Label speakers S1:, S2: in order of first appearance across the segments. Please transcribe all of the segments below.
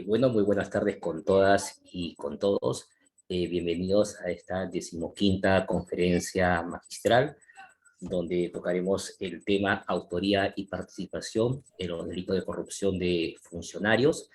S1: Bueno, muy buenas tardes con todas y con todos. Bienvenidos a esta 15ª conferencia magistral, donde tocaremos el tema autoría y participación en los delitos de corrupción de funcionarios.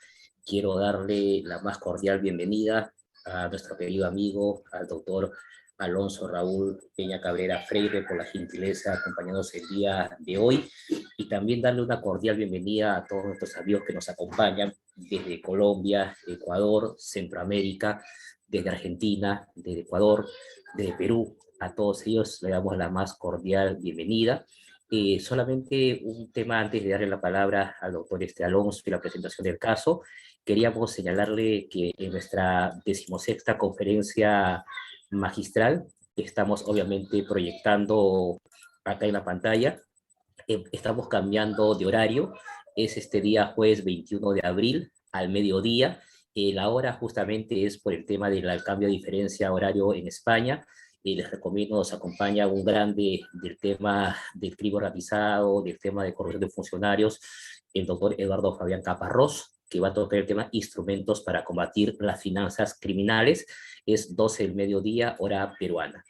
S1: Quiero darle la más cordial bienvenida a nuestro querido amigo, al doctor Alonso Raúl Peña Cabrera Freire, por la gentileza de acompañarnos el día de hoy, y también darle una cordial bienvenida a todos nuestros amigos que nos acompañan desde Colombia, Ecuador, Centroamérica, desde Argentina, desde Ecuador, desde Perú. A todos ellos le damos la más cordial bienvenida. Solamente un tema antes de darle la palabra al doctor Alonso y la presentación del caso. Queríamos señalarle que en nuestra 16ª conferencia magistral estamos obviamente proyectando acá en la pantalla. Estamos cambiando de horario. Es este día jueves 21 de abril al mediodía. La hora justamente es por el tema del cambio de diferencia horario en España. Les recomiendo, nos acompaña un grande del tema del crimen organizado, del tema de corrupción de funcionarios, el doctor Eduardo Fabián Caparrós, que va a tocar el tema instrumentos para combatir las finanzas criminales. Es 12 del mediodía, hora peruana.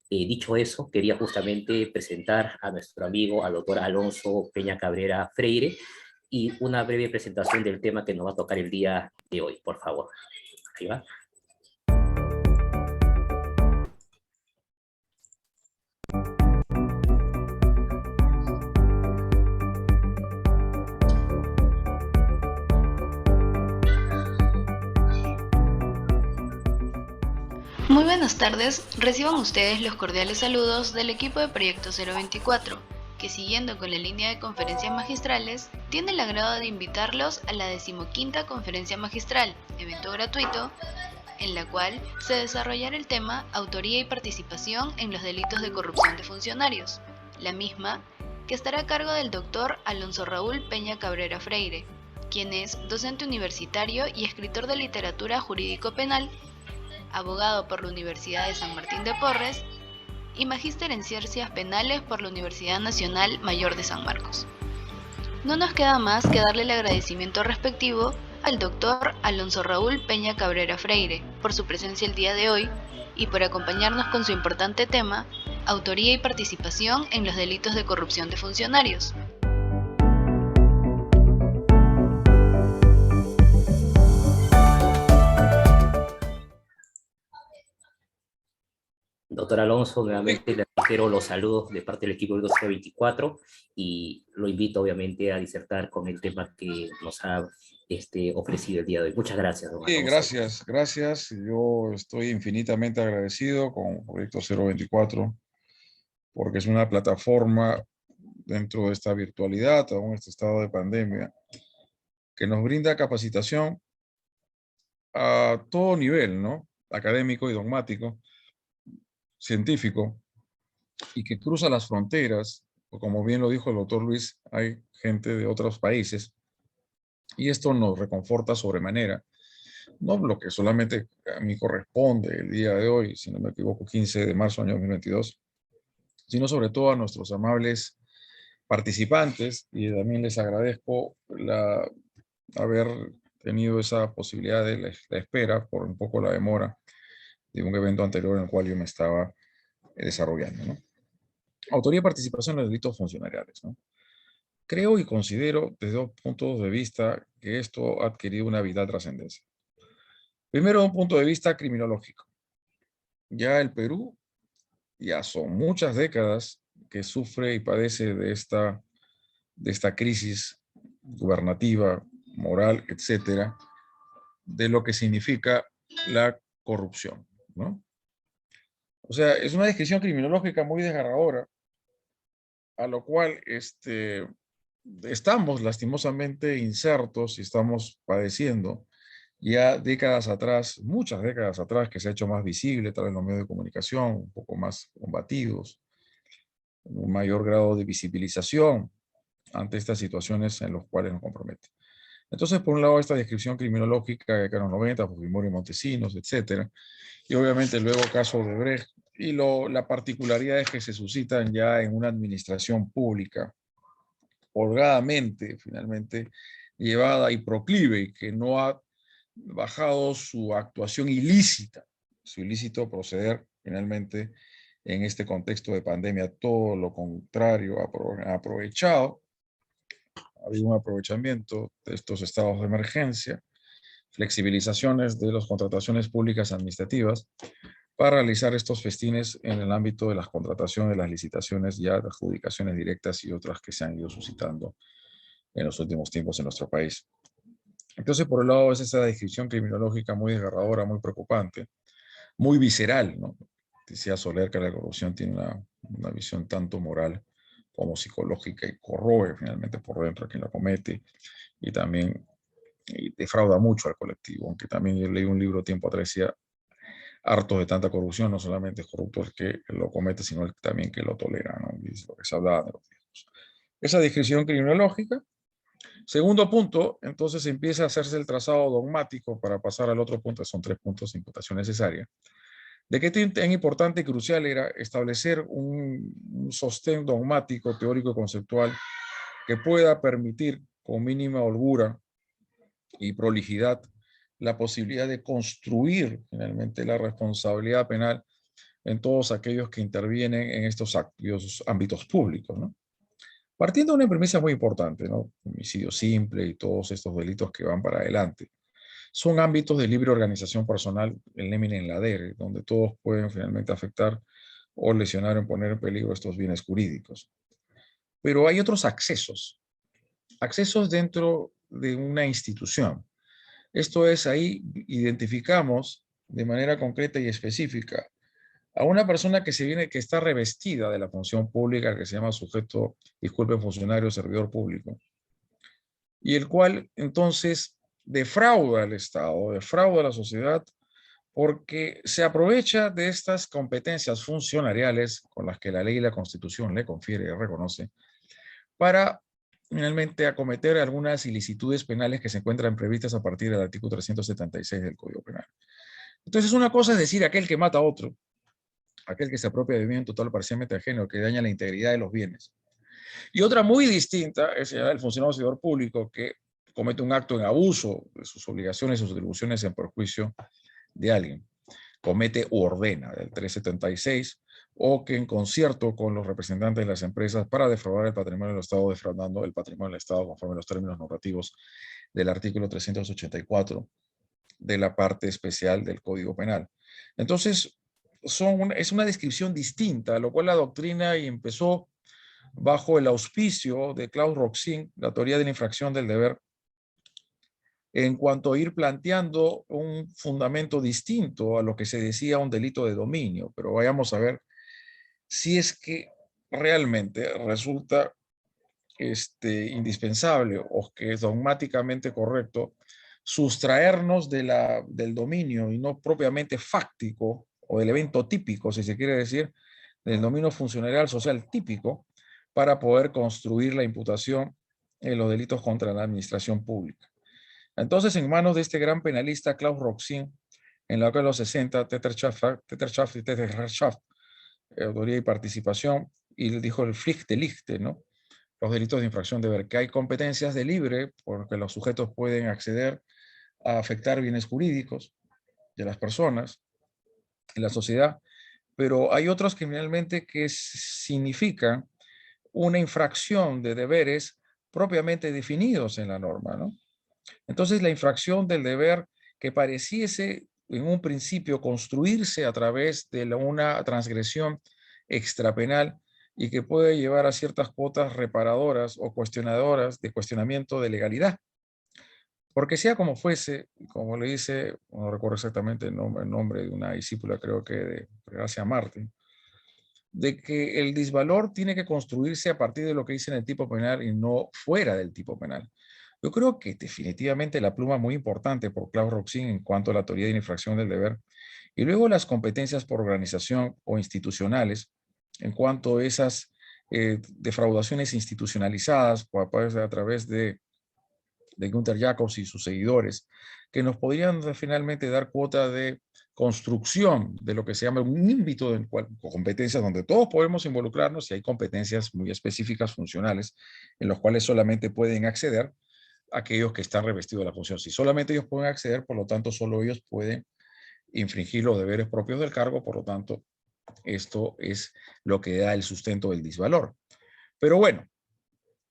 S1: Dicho eso, quería justamente presentar a nuestro amigo, al doctor Alonso Peña Cabrera Freire, y una breve presentación del tema que nos va a tocar el día de hoy, por favor. Ahí va.
S2: Muy buenas tardes, reciban ustedes los cordiales saludos del equipo de Proyecto 024, que siguiendo con la línea de conferencias magistrales, tiene el agrado de invitarlos a la 15ª conferencia magistral, evento gratuito, en la cual se desarrollará el tema Autoría y participación en los delitos de corrupción de funcionarios, la misma que estará a cargo del doctor Alonso Raúl Peña Cabrera Freire, quien es docente universitario y escritor de literatura jurídico-penal, abogado por la Universidad de San Martín de Porres y magíster en Ciencias Penales por la Universidad Nacional Mayor de San Marcos. No nos queda más que darle el agradecimiento respectivo al doctor Alonso Raúl Peña Cabrera Freire por su presencia el día de hoy y por acompañarnos con su importante tema, autoría y participación en los delitos de corrupción de funcionarios.
S1: Doctor Alonso, nuevamente le reitero los saludos de parte del equipo del 1224 y lo invito obviamente a disertar con el tema que nos ha ofrecido el día de hoy. Muchas gracias, don
S3: Sí,
S1: Alonso.
S3: gracias. Yo estoy infinitamente agradecido con Proyecto 024 porque es una plataforma dentro de esta virtualidad, aún este estado de pandemia, que nos brinda capacitación a todo nivel, ¿no? Académico y dogmático, científico, y que cruza las fronteras, o como bien lo dijo el doctor Luis, hay gente de otros países, y esto nos reconforta sobremanera. No lo que solamente a mí corresponde el día de hoy, si no me equivoco, 15 de marzo del año 2022, sino sobre todo a nuestros amables participantes, y también les agradezco haber tenido esa posibilidad de la espera por un poco la demora de un evento anterior en el cual yo me estaba desarrollando, ¿no? Autoría y participación en los delitos funcionariales, ¿no? Creo y considero desde dos puntos de vista que esto ha adquirido una vital trascendencia. Primero, un punto de vista criminológico. Ya el Perú, ya son muchas décadas que sufre y padece de esta crisis gubernativa, moral, etcétera, de lo que significa la corrupción, ¿no? O sea, es una descripción criminológica muy desgarradora, a lo cual estamos lastimosamente insertos y estamos padeciendo ya décadas atrás, muchas décadas atrás, que se ha hecho más visible a través de los medios de comunicación, un poco más combatidos, un mayor grado de visibilización ante estas situaciones en las cuales nos compromete. Entonces, por un lado, esta descripción criminológica de los 90, Fujimori y Montesinos, etcétera, y obviamente luego caso de Brecht, y la particularidad es que se suscitan ya en una administración pública, holgadamente, finalmente, llevada y proclive, y que no ha bajado su actuación ilícita, su ilícito proceder finalmente en este contexto de pandemia, todo lo contrario, ha aprovechado, ha habido un aprovechamiento de estos estados de emergencia, flexibilizaciones de las contrataciones públicas administrativas para realizar estos festines en el ámbito de las contrataciones, las licitaciones, ya de adjudicaciones directas y otras que se han ido suscitando en los últimos tiempos en nuestro país. Entonces, por un lado, es esa descripción criminológica muy desgarradora, muy preocupante, muy visceral, ¿no? Decía Soler que la corrupción tiene una visión tanto moral como psicológica y corroe finalmente por dentro a quien la comete y también defrauda mucho al colectivo, aunque también yo leí un libro tiempo atrás decía hartos de tanta corrupción, no solamente es corrupto el que lo comete, sino el también que lo tolera, ¿no? Y es lo que se hablaba de los riesgos. Esa descripción criminológica. Segundo punto, entonces empieza a hacerse el trazado dogmático para pasar al otro punto, son 3 puntos de imputación necesaria. De qué tan importante y crucial era establecer un sostén dogmático, teórico y conceptual que pueda permitir con mínima holgura y prolijidad la posibilidad de construir finalmente la responsabilidad penal en todos aquellos que intervienen en estos ámbitos públicos, ¿no? Partiendo de una premisa muy importante, ¿no? Homicidio simple y todos estos delitos que van para adelante. Son ámbitos de libre organización personal, el nemine in ladere, donde todos pueden finalmente afectar o lesionar o poner en peligro estos bienes jurídicos. Pero hay otros accesos dentro de una institución. Esto es, ahí identificamos de manera concreta y específica a una persona que está revestida de la función pública, que se llama sujeto, disculpen, funcionario, servidor público, y el cual entonces defrauda al Estado, defrauda a la sociedad, porque se aprovecha de estas competencias funcionariales con las que la ley y la Constitución le confiere y reconoce, para finalmente acometer algunas ilicitudes penales que se encuentran previstas a partir del artículo 376 del Código Penal. Entonces, una cosa es decir aquel que mata a otro, aquel que se apropia de bien total o parcialmente ajeno, que daña la integridad de los bienes. Y otra muy distinta es el funcionario servidor público que comete un acto en abuso de sus obligaciones y sus atribuciones en perjuicio de alguien. Comete o ordena del 376 o que en concierto con los representantes de las empresas para defraudar el patrimonio del Estado, defraudando el patrimonio del Estado conforme a los términos normativos del artículo 384 de la parte especial del Código Penal. Entonces, es una descripción distinta, a lo cual la doctrina empezó bajo el auspicio de Klaus Roxin, la teoría de la infracción del deber, en cuanto a ir planteando un fundamento distinto a lo que se decía un delito de dominio. Pero vayamos a ver si es que realmente resulta indispensable o que es dogmáticamente correcto sustraernos del dominio y no propiamente fáctico o del evento típico, si se quiere decir, del dominio funcionarial social típico para poder construir la imputación en los delitos contra la administración pública. Entonces, en manos de este gran penalista Klaus Roxin, en la década de los 60, Teter Schaft, autoría y participación, y le dijo el Pflichtdelikte, ¿no? Los delitos de infracción de deber, que hay competencias de libre porque los sujetos pueden acceder a afectar bienes jurídicos de las personas en la sociedad, pero hay otros criminalmente que significan una infracción de deberes propiamente definidos en la norma, ¿no? Entonces, la infracción del deber que pareciese en un principio construirse a través de una transgresión extrapenal y que puede llevar a ciertas cuotas reparadoras o cuestionadoras de cuestionamiento de legalidad. Porque sea como fuese, como le dice, no recuerdo exactamente el nombre de una discípula, creo que de Gracia Martin, de que el disvalor tiene que construirse a partir de lo que dice en el tipo penal y no fuera del tipo penal. Yo creo que definitivamente la pluma muy importante por Klaus Roxin en cuanto a la teoría de la infracción del deber y luego las competencias por organización o institucionales en cuanto a esas defraudaciones institucionalizadas a través de Günther Jacobs y sus seguidores, que nos podrían finalmente dar cuota de construcción de lo que se llama un ámbito de competencias donde todos podemos involucrarnos y hay competencias muy específicas, funcionales, en los cuales solamente pueden acceder aquellos que están revestidos de la función. Si solamente ellos pueden acceder, por lo tanto, solo ellos pueden infringir los deberes propios del cargo, por lo tanto, esto es lo que da el sustento del disvalor. Pero bueno,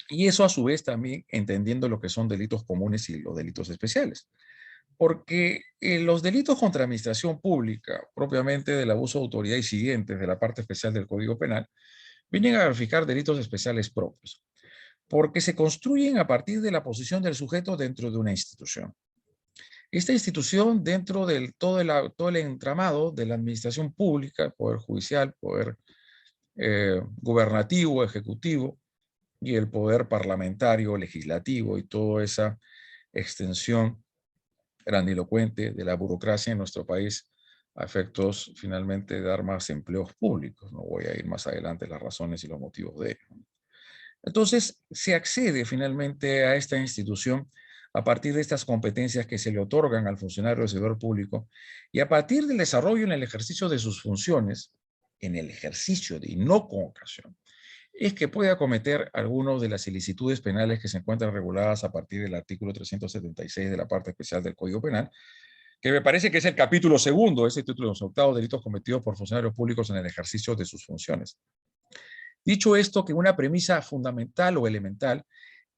S3: y eso a su vez también entendiendo lo que son delitos comunes y los delitos especiales. Porque los delitos contra administración pública, propiamente del abuso de autoridad y siguientes de la parte especial del Código Penal, vienen a verificar delitos especiales propios, porque se construyen a partir de la posición del sujeto dentro de una institución. Esta institución, dentro del todo el entramado de la administración pública, poder judicial, poder gubernativo, ejecutivo, y el poder parlamentario, legislativo, y toda esa extensión grandilocuente de la burocracia en nuestro país a efectos finalmente de dar más empleos públicos. No voy a ir más adelante las razones y los motivos de ello. Entonces, se accede finalmente a esta institución a partir de estas competencias que se le otorgan al funcionario del servidor público y a partir del desarrollo en el ejercicio de sus funciones, en el ejercicio y no con ocasión, es que puede acometer algunas de las ilicitudes penales que se encuentran reguladas a partir del artículo 376 de la parte especial del Código Penal, que me parece que es el capítulo segundo, ese título octavo, delitos cometidos por funcionarios públicos en el ejercicio de sus funciones. Dicho esto, que una premisa fundamental o elemental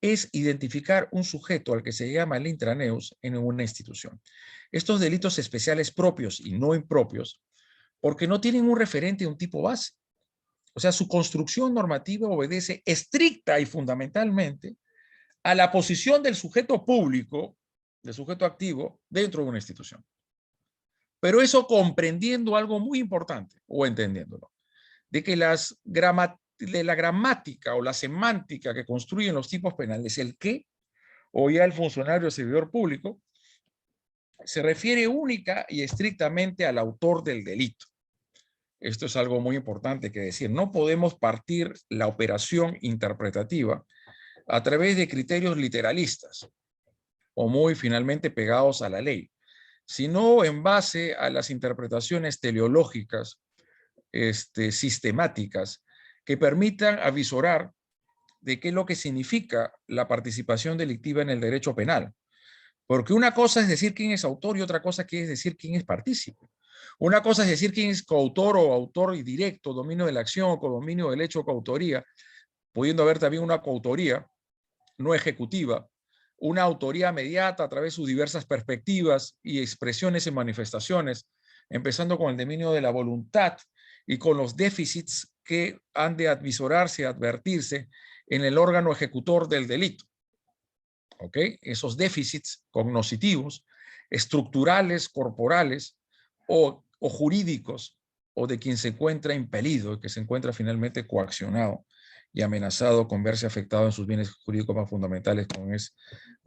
S3: es identificar un sujeto al que se llama el intraneus en una institución. Estos delitos especiales propios y no impropios, porque no tienen un referente de un tipo base. O sea, su construcción normativa obedece estricta y fundamentalmente a la posición del sujeto público, del sujeto activo, dentro de una institución. Pero eso comprendiendo algo muy importante, o entendiéndolo, de que la gramática o la semántica que construyen los tipos penales, el qué, o ya el funcionario o servidor público, se refiere única y estrictamente al autor del delito. Esto es algo muy importante que decir. No podemos partir la operación interpretativa a través de criterios literalistas o muy finalmente pegados a la ley, sino en base a las interpretaciones teleológicas, sistemáticas, que permitan avisorar de qué es lo que significa la participación delictiva en el derecho penal. Porque una cosa es decir quién es autor y otra cosa es decir quién es partícipe. Una cosa es decir quién es coautor o autor y directo, dominio de la acción, codominio del hecho, coautoría, pudiendo haber también una coautoría no ejecutiva, una autoría mediata a través de sus diversas perspectivas y expresiones y manifestaciones, empezando con el dominio de la voluntad y con los déficits que han de avisorarse y advertirse en el órgano ejecutor del delito. ¿Ok? Esos déficits cognitivos, estructurales, corporales o jurídicos, o de quien se encuentra impelido, que se encuentra finalmente coaccionado y amenazado con verse afectado en sus bienes jurídicos más fundamentales, como es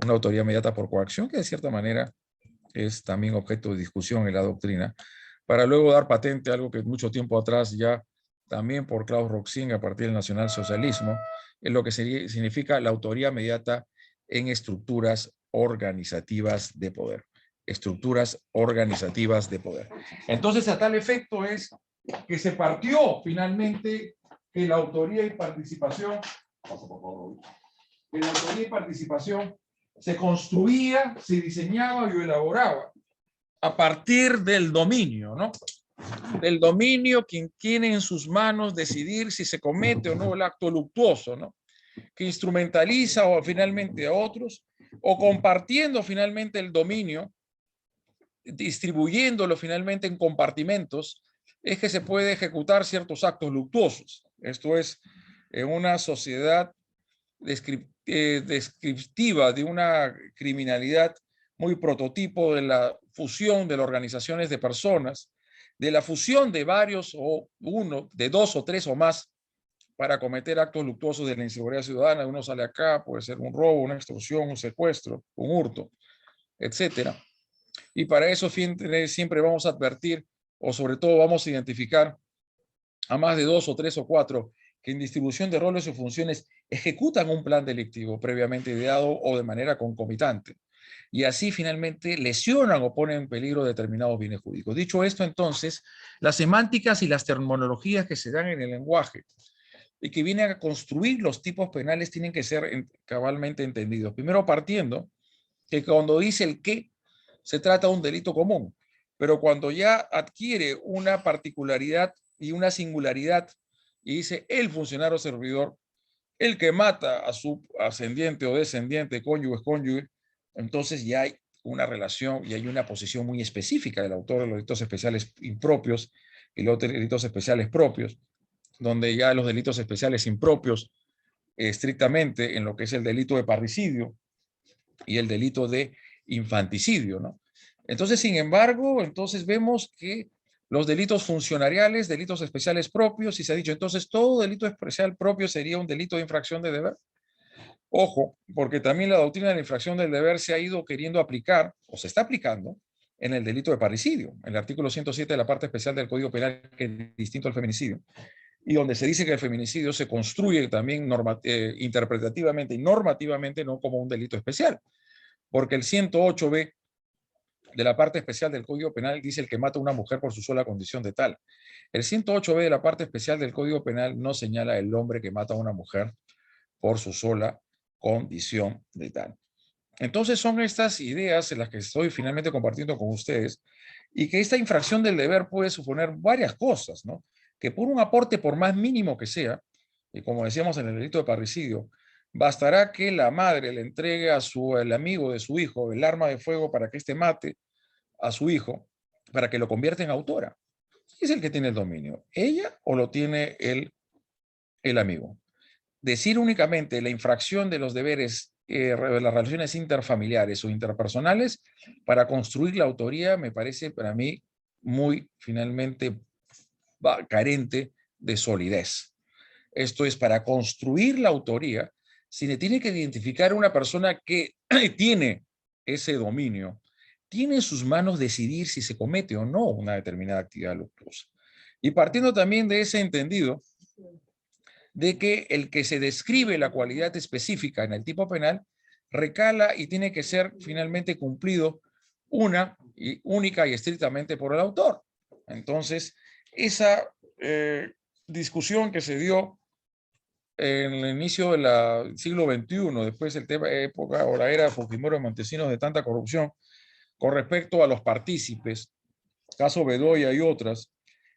S3: una autoridad mediata por coacción, que de cierta manera es también objeto de discusión en la doctrina, para luego dar patente a algo que mucho tiempo atrás ya también por Klaus Roxing a partir del nacionalsocialismo, es lo que significa la autoría mediata en estructuras organizativas de poder. Estructuras organizativas de poder. Entonces, a tal efecto es que se partió finalmente que la autoría y participación, se construía, se diseñaba y elaboraba a partir del dominio, ¿no? Del dominio, quien tiene en sus manos decidir si se comete o no el acto luctuoso, ¿no? Que instrumentaliza o finalmente a otros, o compartiendo finalmente el dominio, distribuyéndolo finalmente en compartimentos, es que se puede ejecutar ciertos actos luctuosos. Esto es, en una sociedad descriptiva de una criminalidad muy prototipo de la fusión de las organizaciones de personas, de la fusión de varios o uno, de dos o tres o más para cometer actos luctuosos de la inseguridad ciudadana. Uno sale acá, puede ser un robo, una extorsión, un secuestro, un hurto, etcétera. Y para eso siempre vamos a advertir, o sobre todo vamos a identificar a más de dos o tres o cuatro que en distribución de roles y funciones ejecutan un plan delictivo previamente ideado o de manera concomitante. Y así finalmente lesionan o ponen en peligro determinados bienes jurídicos. Dicho esto, entonces, las semánticas y las terminologías que se dan en el lenguaje y que vienen a construir los tipos penales tienen que ser cabalmente entendidos. Primero partiendo que cuando dice el qué, se trata de un delito común, pero cuando ya adquiere una particularidad y una singularidad y dice el funcionario servidor, el que mata a su ascendiente o descendiente, cónyuge, entonces ya hay una relación y hay una posición muy específica del autor de los delitos especiales impropios y los delitos especiales propios, donde ya los delitos especiales impropios, estrictamente en lo que es el delito de parricidio y el delito de infanticidio, ¿no? Entonces, sin embargo, entonces vemos que los delitos funcionariales, delitos especiales propios, y se ha dicho, entonces todo delito especial propio sería un delito de infracción de deber. Ojo, porque también la doctrina de la infracción del deber se ha ido queriendo aplicar, o se está aplicando, en el delito de parricidio, en el artículo 107 de la parte especial del Código Penal, que es distinto al feminicidio, y donde se dice que el feminicidio se construye también interpretativamente y normativamente no como un delito especial, porque el 108b de la parte especial del Código Penal dice el que mata a una mujer por su sola condición de tal. El 108b de la parte especial del Código Penal no señala el hombre que mata a una mujer por su sola condición de tal. Entonces son estas ideas en las que estoy finalmente compartiendo con ustedes y que esta infracción del deber puede suponer varias cosas, ¿no? Que por un aporte, por más mínimo que sea, y como decíamos en el delito de parricidio, bastará que la madre le entregue a el amigo de su hijo el arma de fuego para que éste mate a su hijo, para que lo convierta en autora. ¿Quién es el que tiene el dominio? ¿Ella o lo tiene el amigo? Decir únicamente la infracción de los deberes de las relaciones interfamiliares o interpersonales para construir la autoría me parece para mí muy finalmente carente de solidez. Esto es, para construir la autoría, si le tiene que identificar a una persona que tiene ese dominio, tiene en sus manos decidir si se comete o no una determinada actividad luctuosa. Y partiendo también de ese entendido, de que el que se describe la cualidad específica en el tipo penal recala y tiene que ser finalmente cumplido única y estrictamente por el autor. Entonces, esa discusión que se dio en el inicio del siglo XXI, después del tema época o la era de Fujimori y Montesinos de tanta corrupción, con respecto a los partícipes, caso Bedoya y otras,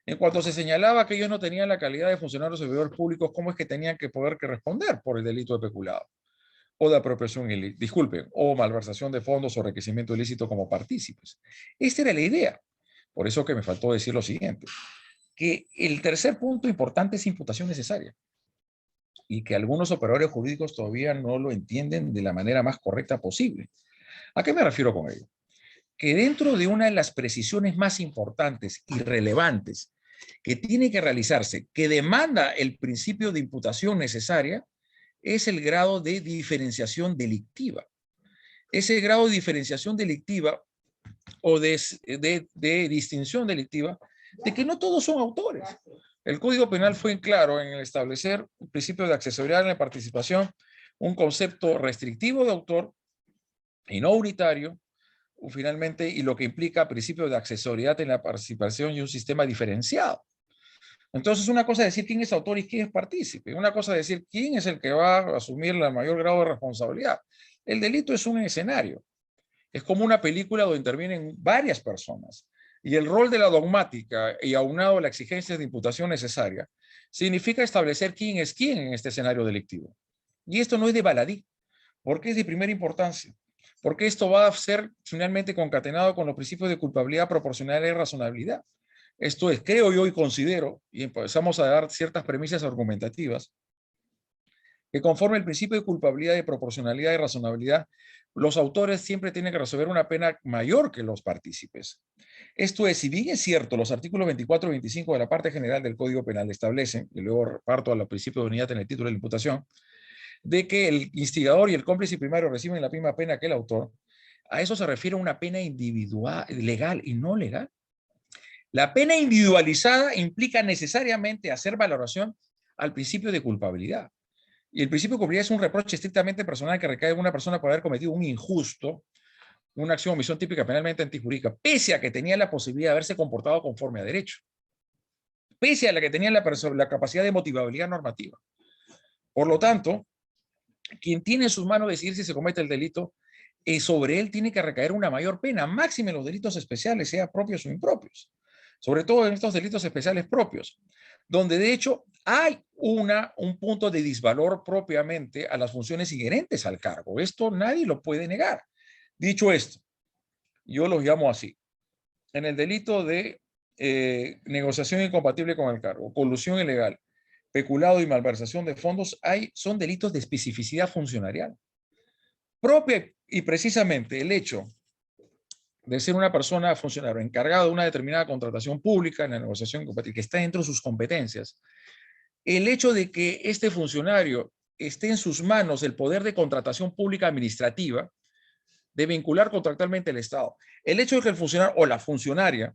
S3: en cuanto se señalaba que ellos no tenían la calidad de funcionarios servidores públicos, ¿cómo es que tenían que poder responder por el delito de peculado? O de apropiación ilícita, disculpen, o malversación de fondos o enriquecimiento ilícito como partícipes. Esta era la idea. Por eso que me faltó decir lo siguiente, que el tercer punto importante es imputación necesaria y que algunos operadores jurídicos todavía no lo entienden de la manera más correcta posible. ¿A qué me refiero con ello? Que dentro de una de las precisiones más importantes y relevantes que tiene que realizarse, que demanda el principio de imputación necesaria, es el grado de diferenciación delictiva. Ese grado de diferenciación delictiva o de distinción delictiva de que no todos son autores. El Código Penal fue claro en establecer el principio de accesoriedad en la participación, un concepto restrictivo de autor y no unitario, finalmente, y lo que implica principio de accesoriedad en la participación y un sistema diferenciado. Entonces, una cosa es decir quién es autor y quién es partícipe. Una cosa es decir quién es el que va a asumir el mayor grado de responsabilidad. El delito es un escenario. Es como una película donde intervienen varias personas. Y el rol de la dogmática y aunado a la exigencia de imputación necesaria significa establecer quién es quién en este escenario delictivo. Y esto no es de baladí, porque es de primera importancia. Porque esto va a ser finalmente concatenado con los principios de culpabilidad, proporcionalidad y razonabilidad. Esto es, creo yo y considero, y empezamos a dar ciertas premisas argumentativas, que conforme el principio de culpabilidad, de proporcionalidad y razonabilidad, los autores siempre tienen que resolver una pena mayor que los partícipes. Esto es, si bien es cierto, los artículos 24 y 25 de la parte general del Código Penal establecen, y luego reparto a los principios de unidad en el título de la imputación, de que el instigador y el cómplice primario reciben la misma pena que el autor, a eso se refiere una pena individual, legal y no legal. La pena individualizada implica necesariamente hacer valoración al principio de culpabilidad. Y el principio de culpabilidad es un reproche estrictamente personal que recae en una persona por haber cometido un injusto, una acción o omisión típica penalmente antijurídica, pese a que tenía la posibilidad de haberse comportado conforme a derecho, pese a la que tenía la capacidad de motivabilidad normativa. Por lo tanto, quien tiene en sus manos decidir si se comete el delito, sobre él tiene que recaer una mayor pena, máxime en los delitos especiales, sea propios o impropios. Sobre todo en estos delitos especiales propios, donde de hecho hay un punto de disvalor propiamente a las funciones inherentes al cargo. Esto nadie lo puede negar. Dicho esto, yo los llamo así. En el delito de negociación incompatible con el cargo, colusión ilegal, peculado y malversación de fondos, son delitos de especificidad funcionarial. Propia y precisamente el hecho de ser una persona funcionario encargada de una determinada contratación pública en la negociación incompatible, que está dentro de sus competencias, el hecho de que este funcionario esté en sus manos el poder de contratación pública administrativa, de vincular contractualmente el Estado, el hecho de que el funcionario o la funcionaria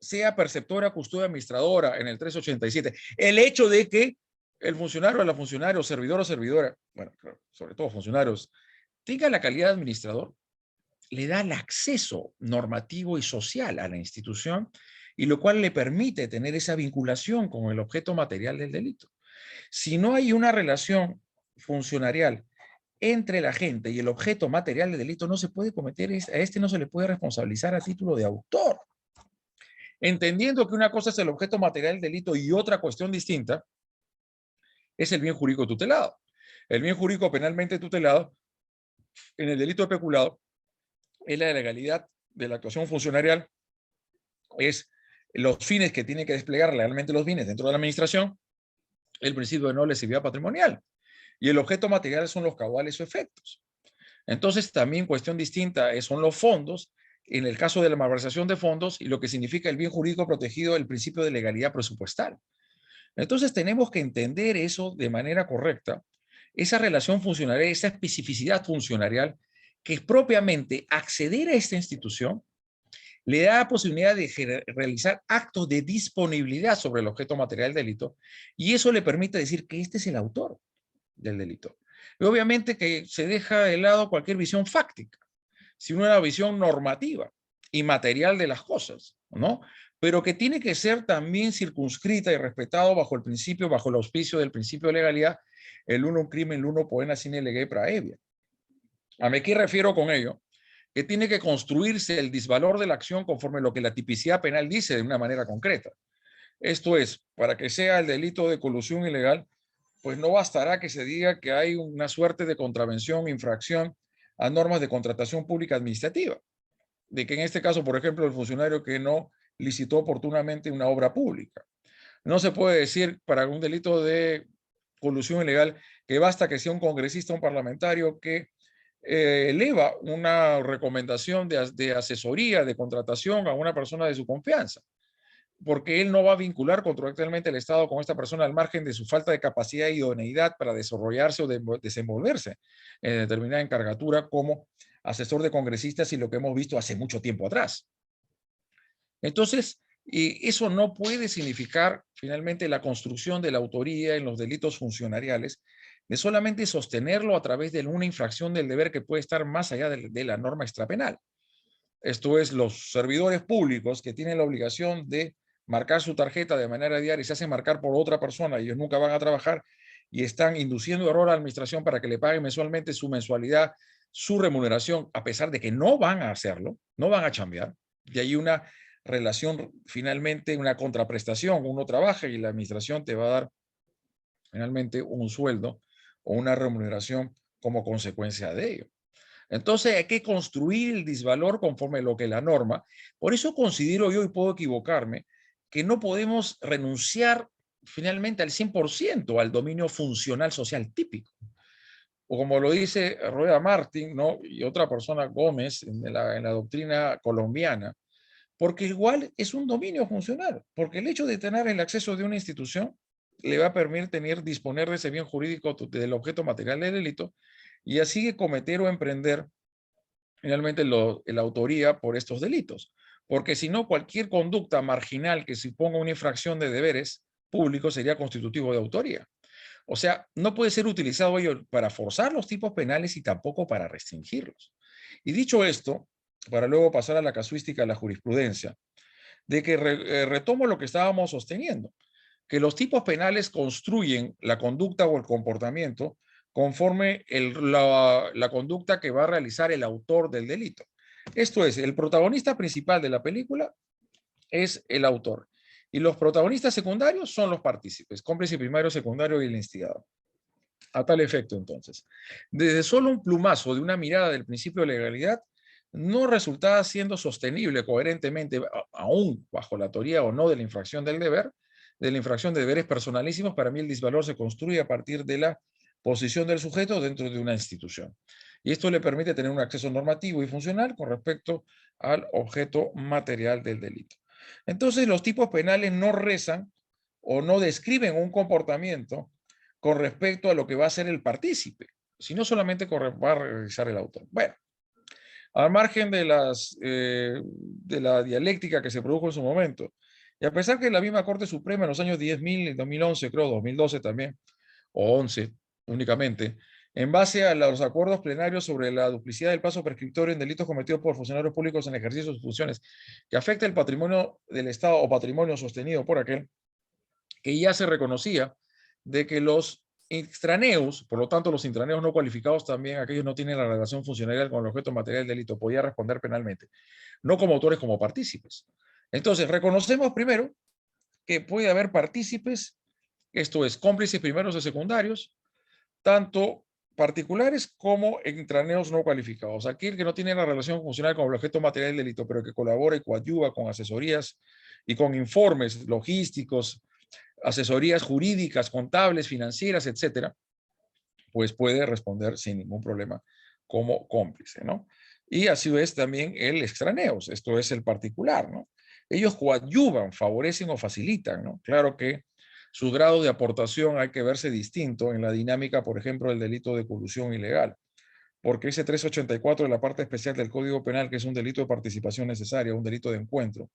S3: sea perceptora, custodia, administradora en el 387, el hecho de que el funcionario o la funcionaria, servidor o servidora, bueno, sobre todo funcionarios, tenga la calidad de administrador, le da el acceso normativo y social a la institución, y lo cual le permite tener esa vinculación con el objeto material del delito. Si no hay una relación funcionarial entre la gente y el objeto material del delito, no se puede cometer, a este no se le puede responsabilizar a título de autor. Entendiendo que una cosa es el objeto material del delito y otra cuestión distinta es el bien jurídico tutelado. El bien jurídico penalmente tutelado en el delito de peculado es la legalidad de la actuación funcionarial, es los fines que tienen que desplegar legalmente los bienes dentro de la administración, el principio de no lesividad patrimonial, y el objeto material son los caudales o efectos. Entonces, también cuestión distinta son los fondos, en el caso de la malversación de fondos, y lo que significa el bien jurídico protegido, el principio de legalidad presupuestal. Entonces, tenemos que entender eso de manera correcta, esa relación funcionarial, esa especificidad funcionarial, que es propiamente acceder a esta institución, le da la posibilidad de realizar actos de disponibilidad sobre el objeto material del delito, y eso le permite decir que este es el autor del delito. Y obviamente que se deja de lado cualquier visión fáctica, sino una visión normativa y material de las cosas, ¿no? Pero que tiene que ser también circunscrita y respetado bajo el principio, bajo el auspicio del principio de legalidad, el uno un crimen, el uno poena sine lege praevia. ¿A qué refiero con ello? Que tiene que construirse el disvalor de la acción conforme lo que la tipicidad penal dice de una manera concreta. Esto es, para que sea el delito de colusión ilegal, pues no bastará que se diga que hay una suerte de contravención, infracción a normas de contratación pública administrativa. De que en este caso, por ejemplo, el funcionario que no licitó oportunamente una obra pública. No se puede decir para un delito de colusión ilegal que basta que sea un congresista o un parlamentario que eleva una recomendación de asesoría, de contratación a una persona de su confianza, porque él no va a vincular contractualmente el Estado con esta persona al margen de su falta de capacidad e idoneidad para desarrollarse o desenvolverse en determinada encargatura como asesor de congresistas y lo que hemos visto hace mucho tiempo atrás. Entonces, eso no puede significar finalmente la construcción de la autoría en los delitos funcionariales, de solamente sostenerlo a través de una infracción del deber que puede estar más allá de la norma extrapenal. Esto es, los servidores públicos que tienen la obligación de marcar su tarjeta de manera diaria y se hacen marcar por otra persona y ellos nunca van a trabajar y están induciendo error a la administración para que le paguen mensualmente su mensualidad, su remuneración, a pesar de que no van a hacerlo, no van a chambear. Y hay una relación, finalmente, una contraprestación. Uno trabaja y la administración te va a dar finalmente un sueldo o una remuneración como consecuencia de ello. Entonces hay que construir el disvalor conforme a lo que la norma. Por eso considero yo, y puedo equivocarme, que no podemos renunciar finalmente al 100% al dominio funcional social típico. O como lo dice Rueda Martín, ¿no? Y otra persona, Gómez, en la doctrina colombiana, porque igual es un dominio funcional, porque el hecho de tener el acceso de una institución le va a permitir disponer de ese bien jurídico del objeto material del delito y así cometer o emprender finalmente la autoría por estos delitos. Porque si no, cualquier conducta marginal que suponga una infracción de deberes públicos sería constitutivo de autoría. O sea, no puede ser utilizado ello para forzar los tipos penales y tampoco para restringirlos. Y dicho esto, para luego pasar a la casuística de la jurisprudencia, de que retomo lo que estábamos sosteniendo, que los tipos penales construyen la conducta o el comportamiento conforme la conducta que va a realizar el autor del delito. Esto es, el protagonista principal de la película es el autor. Y los protagonistas secundarios son los partícipes, cómplice primario, secundario y el instigador. A tal efecto, entonces, desde solo un plumazo de una mirada del principio de legalidad, no resultaba siendo sostenible coherentemente, aún bajo la teoría o no de la infracción del deber, de la infracción de deberes personalísimos. Para mí el disvalor se construye a partir de la posición del sujeto dentro de una institución. Y esto le permite tener un acceso normativo y funcional con respecto al objeto material del delito. Entonces, los tipos penales no rezan o no describen un comportamiento con respecto a lo que va a hacer el partícipe, sino solamente va a realizar el autor. Bueno, al margen de la dialéctica que se produjo en su momento, y a pesar que la misma Corte Suprema en los años 10.000, 2011, creo, 2012 también, o 11 únicamente, en base a los acuerdos plenarios sobre la duplicidad del plazo prescriptorio en delitos cometidos por funcionarios públicos en el ejercicio de sus funciones, que afecta el patrimonio del Estado o patrimonio sostenido por aquel, que ya se reconocía de que los extraneos, por lo tanto los intraneos no cualificados también, aquellos no tienen la relación funcionarial con el objeto material del delito, podía responder penalmente, no como autores, como partícipes. Entonces, reconocemos primero que puede haber partícipes, esto es, cómplices primeros y secundarios, tanto particulares como intraneos no cualificados. Aquel que no tiene la relación funcional con el objeto material del delito, pero que colabora y coadyuva con asesorías y con informes logísticos, asesorías jurídicas, contables, financieras, etcétera, pues puede responder sin ningún problema como cómplice, ¿no? Y así es también el extraneos, esto es el particular, ¿no? Ellos coadyuvan, favorecen o facilitan, ¿no? Claro que su grado de aportación hay que verse distinto en la dinámica, por ejemplo, del delito de colusión ilegal, porque ese 384 de la parte especial del Código Penal, que es un delito de participación necesaria, un delito de encuentro,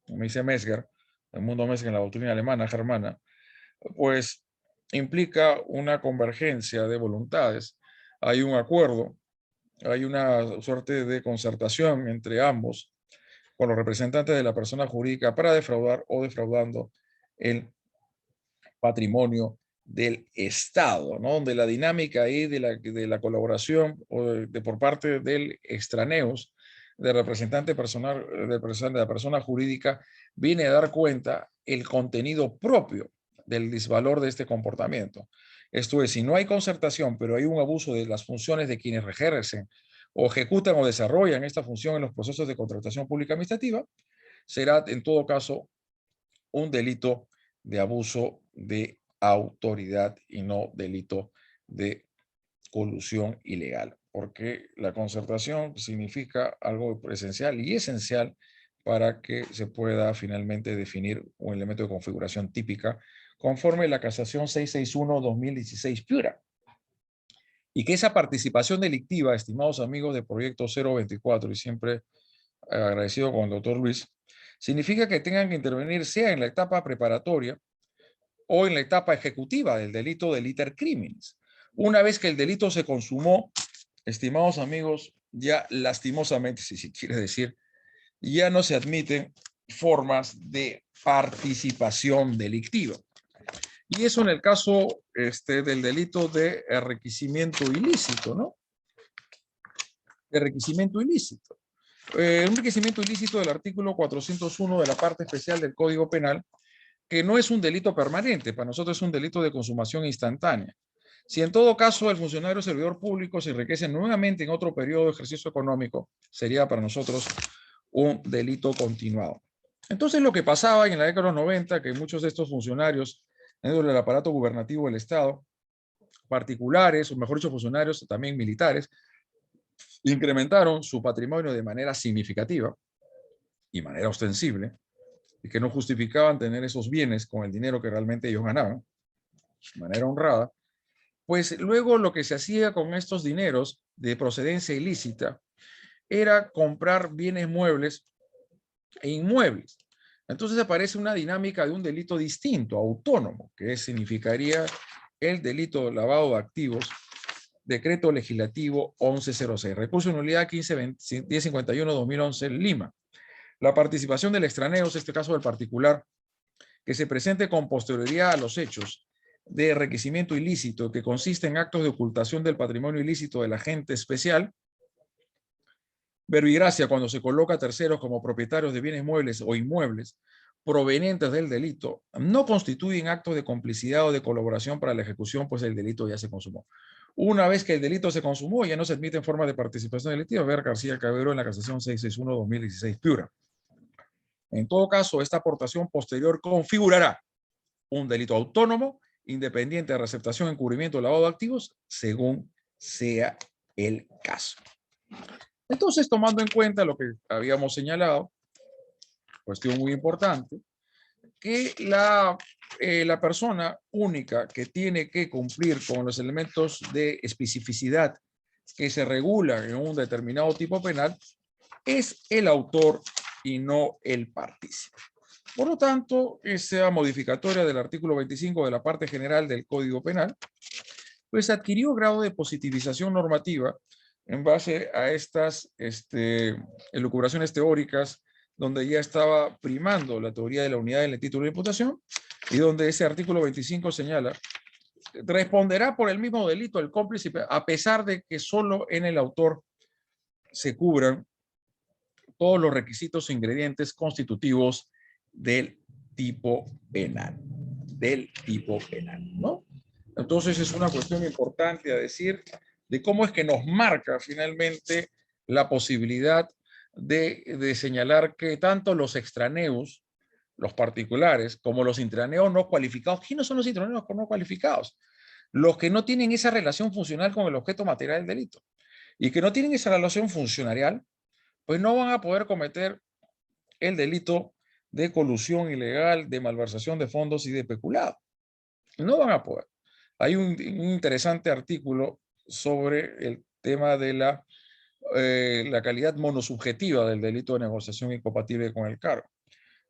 S3: como dice Mesger, el mundo Mesger en la doctrina alemana, germana, pues implica una convergencia de voluntades. Hay un acuerdo, hay una suerte de concertación entre ambos con los representantes de la persona jurídica para defraudar o defraudando el patrimonio del Estado, ¿no? Donde la dinámica ahí de la colaboración o por parte del extraneos, del representante personal, de la persona jurídica, viene a dar cuenta el contenido propio del disvalor de este comportamiento. Esto es, si no hay concertación, pero hay un abuso de las funciones de quienes ejercen o ejecutan o desarrollan esta función en los procesos de contratación pública administrativa, será en todo caso un delito de abuso de autoridad y no delito de colusión ilegal, porque la concertación significa algo esencial y esencial para que se pueda finalmente definir un elemento de configuración típica conforme la casación 661-2016 Piura. Y que esa participación delictiva, estimados amigos de Proyecto 024, y siempre agradecido con el doctor Luis, significa que tengan que intervenir sea en la etapa preparatoria o en la etapa ejecutiva del delito de liter criminis. Una vez que el delito se consumó, estimados amigos, ya lastimosamente, si se quiere decir, ya no se admiten formas de participación delictiva. Y eso en el caso del delito de enriquecimiento ilícito, ¿no? Enriquecimiento ilícito. Un enriquecimiento ilícito del artículo 401 de la parte especial del Código Penal, que no es un delito permanente, para nosotros es un delito de consumación instantánea. Si en todo caso el funcionario o servidor público se enriquece nuevamente en otro periodo de ejercicio económico, sería para nosotros un delito continuado. Entonces lo que pasaba en la década de los 90, que muchos de estos funcionarios dentro del aparato gubernativo del Estado, particulares, o mejor dicho, funcionarios también militares, incrementaron su patrimonio de manera significativa y manera ostensible, y que no justificaban tener esos bienes con el dinero que realmente ellos ganaban, de manera honrada, pues luego lo que se hacía con estos dineros de procedencia ilícita era comprar bienes muebles e inmuebles. Entonces aparece una dinámica de un delito distinto, autónomo, que significaría el delito de lavado de activos, decreto legislativo 1106, recurso de nulidad 1051-2011, Lima. La participación del extraneo, en este caso del particular, que se presente con posterioridad a los hechos de enriquecimiento ilícito que consiste en actos de ocultación del patrimonio ilícito del agente especial, verbigracia cuando se coloca a terceros como propietarios de bienes muebles o inmuebles provenientes del delito, no constituyen actos de complicidad o de colaboración para la ejecución, pues el delito ya se consumó. Una vez que el delito se consumó, ya no se admiten formas de participación delictiva. Ver García Cabero en la casación 661-2016 Piura. En todo caso, esta aportación posterior configurará un delito autónomo, independiente de receptación, encubrimiento o lavado de activos, según sea el caso. Entonces, tomando en cuenta lo que habíamos señalado, cuestión muy importante, que la persona única que tiene que cumplir con los elementos de especificidad que se regulan en un determinado tipo penal es el autor y no el partícipe. Por lo tanto, esa modificatoria del artículo 25 de la parte general del Código Penal, pues adquirió grado de positivización normativa en base a estas elucubraciones teóricas donde ya estaba primando la teoría de la unidad en el título de imputación y donde ese artículo 25 señala, responderá por el mismo delito el cómplice a pesar de que solo en el autor se cubran todos los requisitos e ingredientes constitutivos del tipo penal, ¿no? Entonces es una cuestión importante a decir de cómo es que nos marca finalmente la posibilidad de señalar que tanto los extraneos, los particulares, como los intraneos no cualificados. ¿Quiénes son los intraneos no cualificados? Los que no tienen esa relación funcional con el objeto material del delito. Y que no tienen esa relación funcionarial, pues no van a poder cometer el delito de colusión ilegal, de malversación de fondos y de peculado. No van a poder. Hay un interesante artículo sobre el tema de la calidad monosubjetiva del delito de negociación incompatible con el cargo,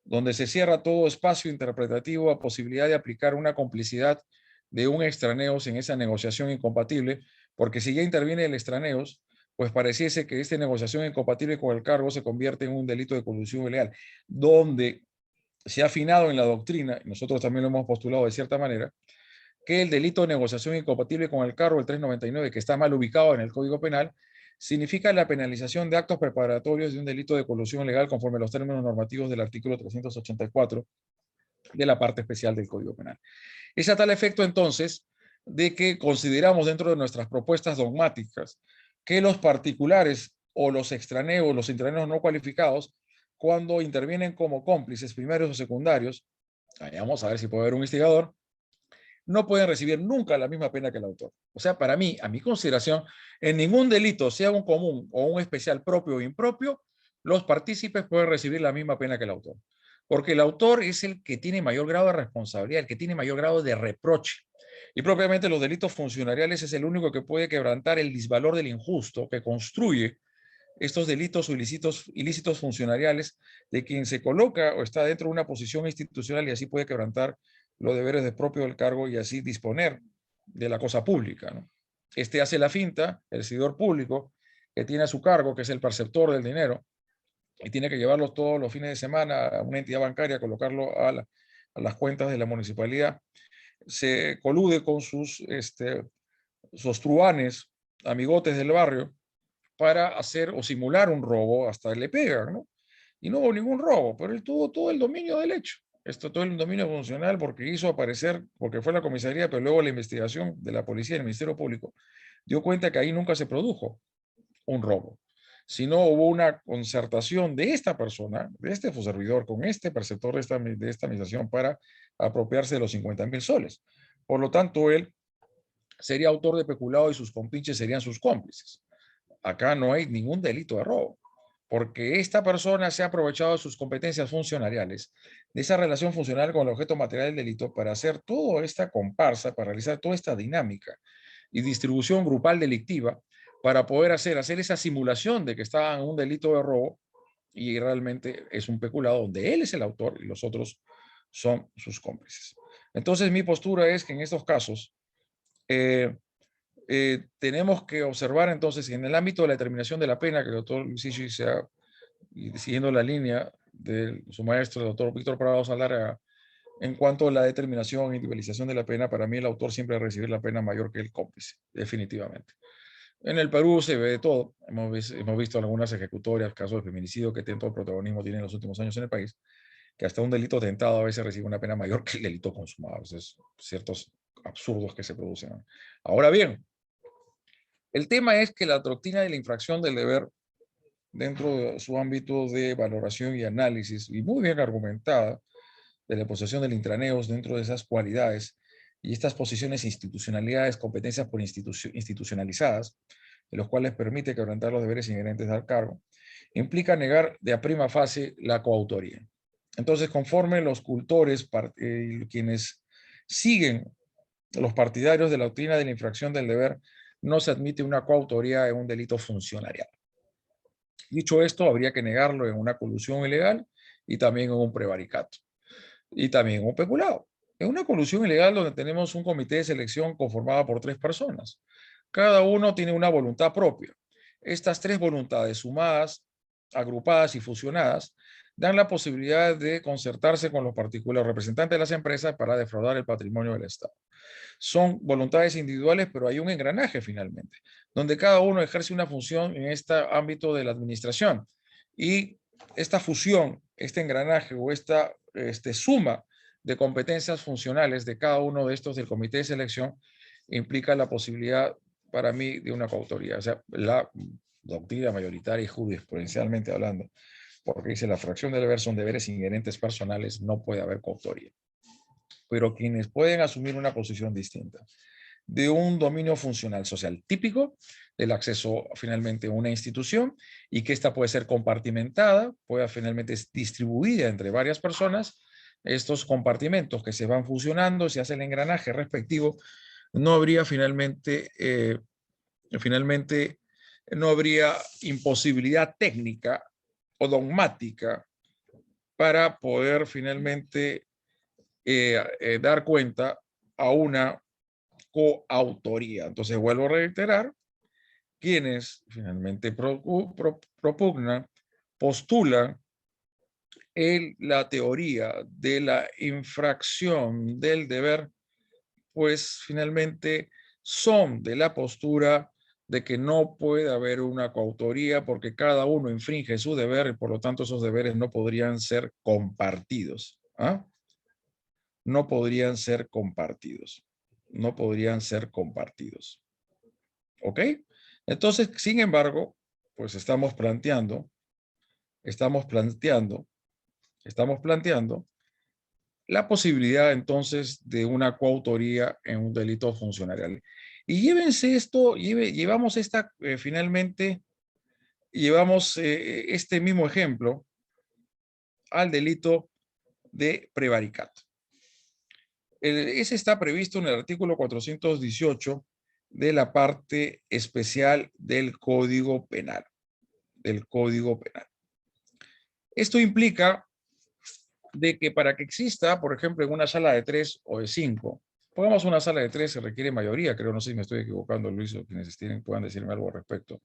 S3: donde se cierra todo espacio interpretativo a posibilidad de aplicar una complicidad de un extraneos en esa negociación incompatible, porque si ya interviene el extraneos, pues pareciese que esta negociación incompatible con el cargo se convierte en un delito de colusión ilegal, donde se ha afinado en la doctrina, y nosotros también lo hemos postulado de cierta manera, que el delito de negociación incompatible con el cargo, el 399, que está mal ubicado en el Código Penal, significa la penalización de actos preparatorios de un delito de colusión ilegal conforme a los términos normativos del artículo 384 de la parte especial del Código Penal. Es a tal efecto, entonces, de que consideramos dentro de nuestras propuestas dogmáticas que los particulares o los extraneos, los intraneos no cualificados, cuando intervienen como cómplices primarios o secundarios, vamos a ver si puede haber un instigador, no pueden recibir nunca la misma pena que el autor. O sea, para mí, a mi consideración, en ningún delito, sea un común o un especial propio o impropio, los partícipes pueden recibir la misma pena que el autor. Porque el autor es el que tiene mayor grado de responsabilidad, el que tiene mayor grado de reproche. Y propiamente los delitos funcionariales es el único que puede quebrantar el disvalor del injusto que construye estos delitos o ilícitos funcionariales de quien se coloca o está dentro de una posición institucional y así puede quebrantar los deberes de propio del cargo y así disponer de la cosa pública, ¿no? Este hace la finta, el servidor público, que tiene a su cargo, que es el perceptor del dinero, y tiene que llevarlo todos los fines de semana a una entidad bancaria, colocarlo a las cuentas de la municipalidad, se colude con sus truanes, amigotes del barrio, para hacer o simular un robo, hasta le pegan, ¿no? Y no hubo ningún robo, pero él tuvo todo el dominio del hecho. Esto todo el dominio funcional porque hizo aparecer, porque fue la comisaría, pero luego la investigación de la policía y el Ministerio Público dio cuenta que ahí nunca se produjo un robo, sino hubo una concertación de esta persona, de este servidor, con este perceptor de esta administración para apropiarse de los 50,000 soles. Por lo tanto, él sería autor de peculado y sus compinches serían sus cómplices. Acá no hay ningún delito de robo, porque esta persona se ha aprovechado de sus competencias funcionariales, de esa relación funcional con el objeto material del delito para hacer toda esta comparsa, para realizar toda esta dinámica y distribución grupal delictiva para poder hacer esa simulación de que está en un delito de robo y realmente es un peculado donde él es el autor y los otros son sus cómplices. Entonces mi postura es que en estos casos tenemos que observar entonces en el ámbito de la determinación de la pena que el doctor Luis Ishi y siguiendo la línea de su maestro, el doctor Víctor Prado Zaldárraga, En cuanto a la determinación e individualización de la pena, para mí el autor siempre va a recibir la pena mayor que el cómplice, definitivamente. En el Perú se ve de todo. Hemos visto algunas ejecutorias, casos de feminicidio que tanto protagonismo tienen en los últimos años en el país, que hasta un delito tentado a veces recibe una pena mayor que el delito consumado. Es ciertos absurdos que se producen. Ahora bien, el tema es que la doctrina de la infracción del deber, dentro de su ámbito de valoración y análisis, y muy bien argumentada, de la posesión del intraneos dentro de esas cualidades y estas posiciones, institucionalidades, competencias por institucionalizadas, de los cuales permite quebrantar los deberes inherentes al cargo, implica negar de a prima fase la coautoría. Entonces, conforme los cultores, quienes siguen los partidarios de la doctrina de la infracción del deber, no se admite una coautoría en un delito funcionarial. Dicho esto, habría que negarlo en una colusión ilegal y también en un prevaricato. Y también en un peculado. En una colusión ilegal donde tenemos un comité de selección conformado por 3 personas. Cada uno tiene una voluntad propia. Estas 3 voluntades sumadas, agrupadas y fusionadas dan la posibilidad de concertarse con los particulares representantes de las empresas para defraudar el patrimonio del Estado. Son voluntades individuales, pero hay un engranaje finalmente, donde cada uno ejerce una función en este ámbito de la administración. Y esta fusión, este engranaje o esta suma de competencias funcionales de cada uno de estos del comité de selección implica la posibilidad para mí de una coautoría. O sea, la doctrina mayoritaria y jurisprudencialmente hablando, porque dice la fracción del deber son deberes inherentes personales, no puede haber coautoría. Pero quienes pueden asumir una posición distinta de un dominio funcional social típico, del acceso finalmente a una institución y que esta puede ser compartimentada, puede finalmente distribuida entre varias personas, estos compartimentos que se van fusionando, se hace el engranaje respectivo, no habría finalmente no habría imposibilidad técnica o dogmática para poder finalmente dar cuenta a una coautoría. Entonces vuelvo a reiterar, quienes finalmente propugnan, postulan la teoría de la infracción del deber, pues finalmente son de la postura de que no puede haber una coautoría porque cada uno infringe su deber y por lo tanto esos deberes no podrían ser compartidos. ¿Ah? No podrían ser compartidos. No podrían ser compartidos. ¿Ok? Entonces, sin embargo, pues estamos planteando la posibilidad entonces de una coautoría en un delito funcionarial. Y llévense esto, llevamos esta, finalmente, llevamos este mismo ejemplo al delito de prevaricato. Ese está previsto en el artículo 418 de la parte especial del Código Penal. Esto implica de que para que exista, por ejemplo, en una sala de 3 o de 5, pongamos una sala de 3, se requiere mayoría, creo, no sé si me estoy equivocando, Luis, o quienes puedan decirme algo al respecto.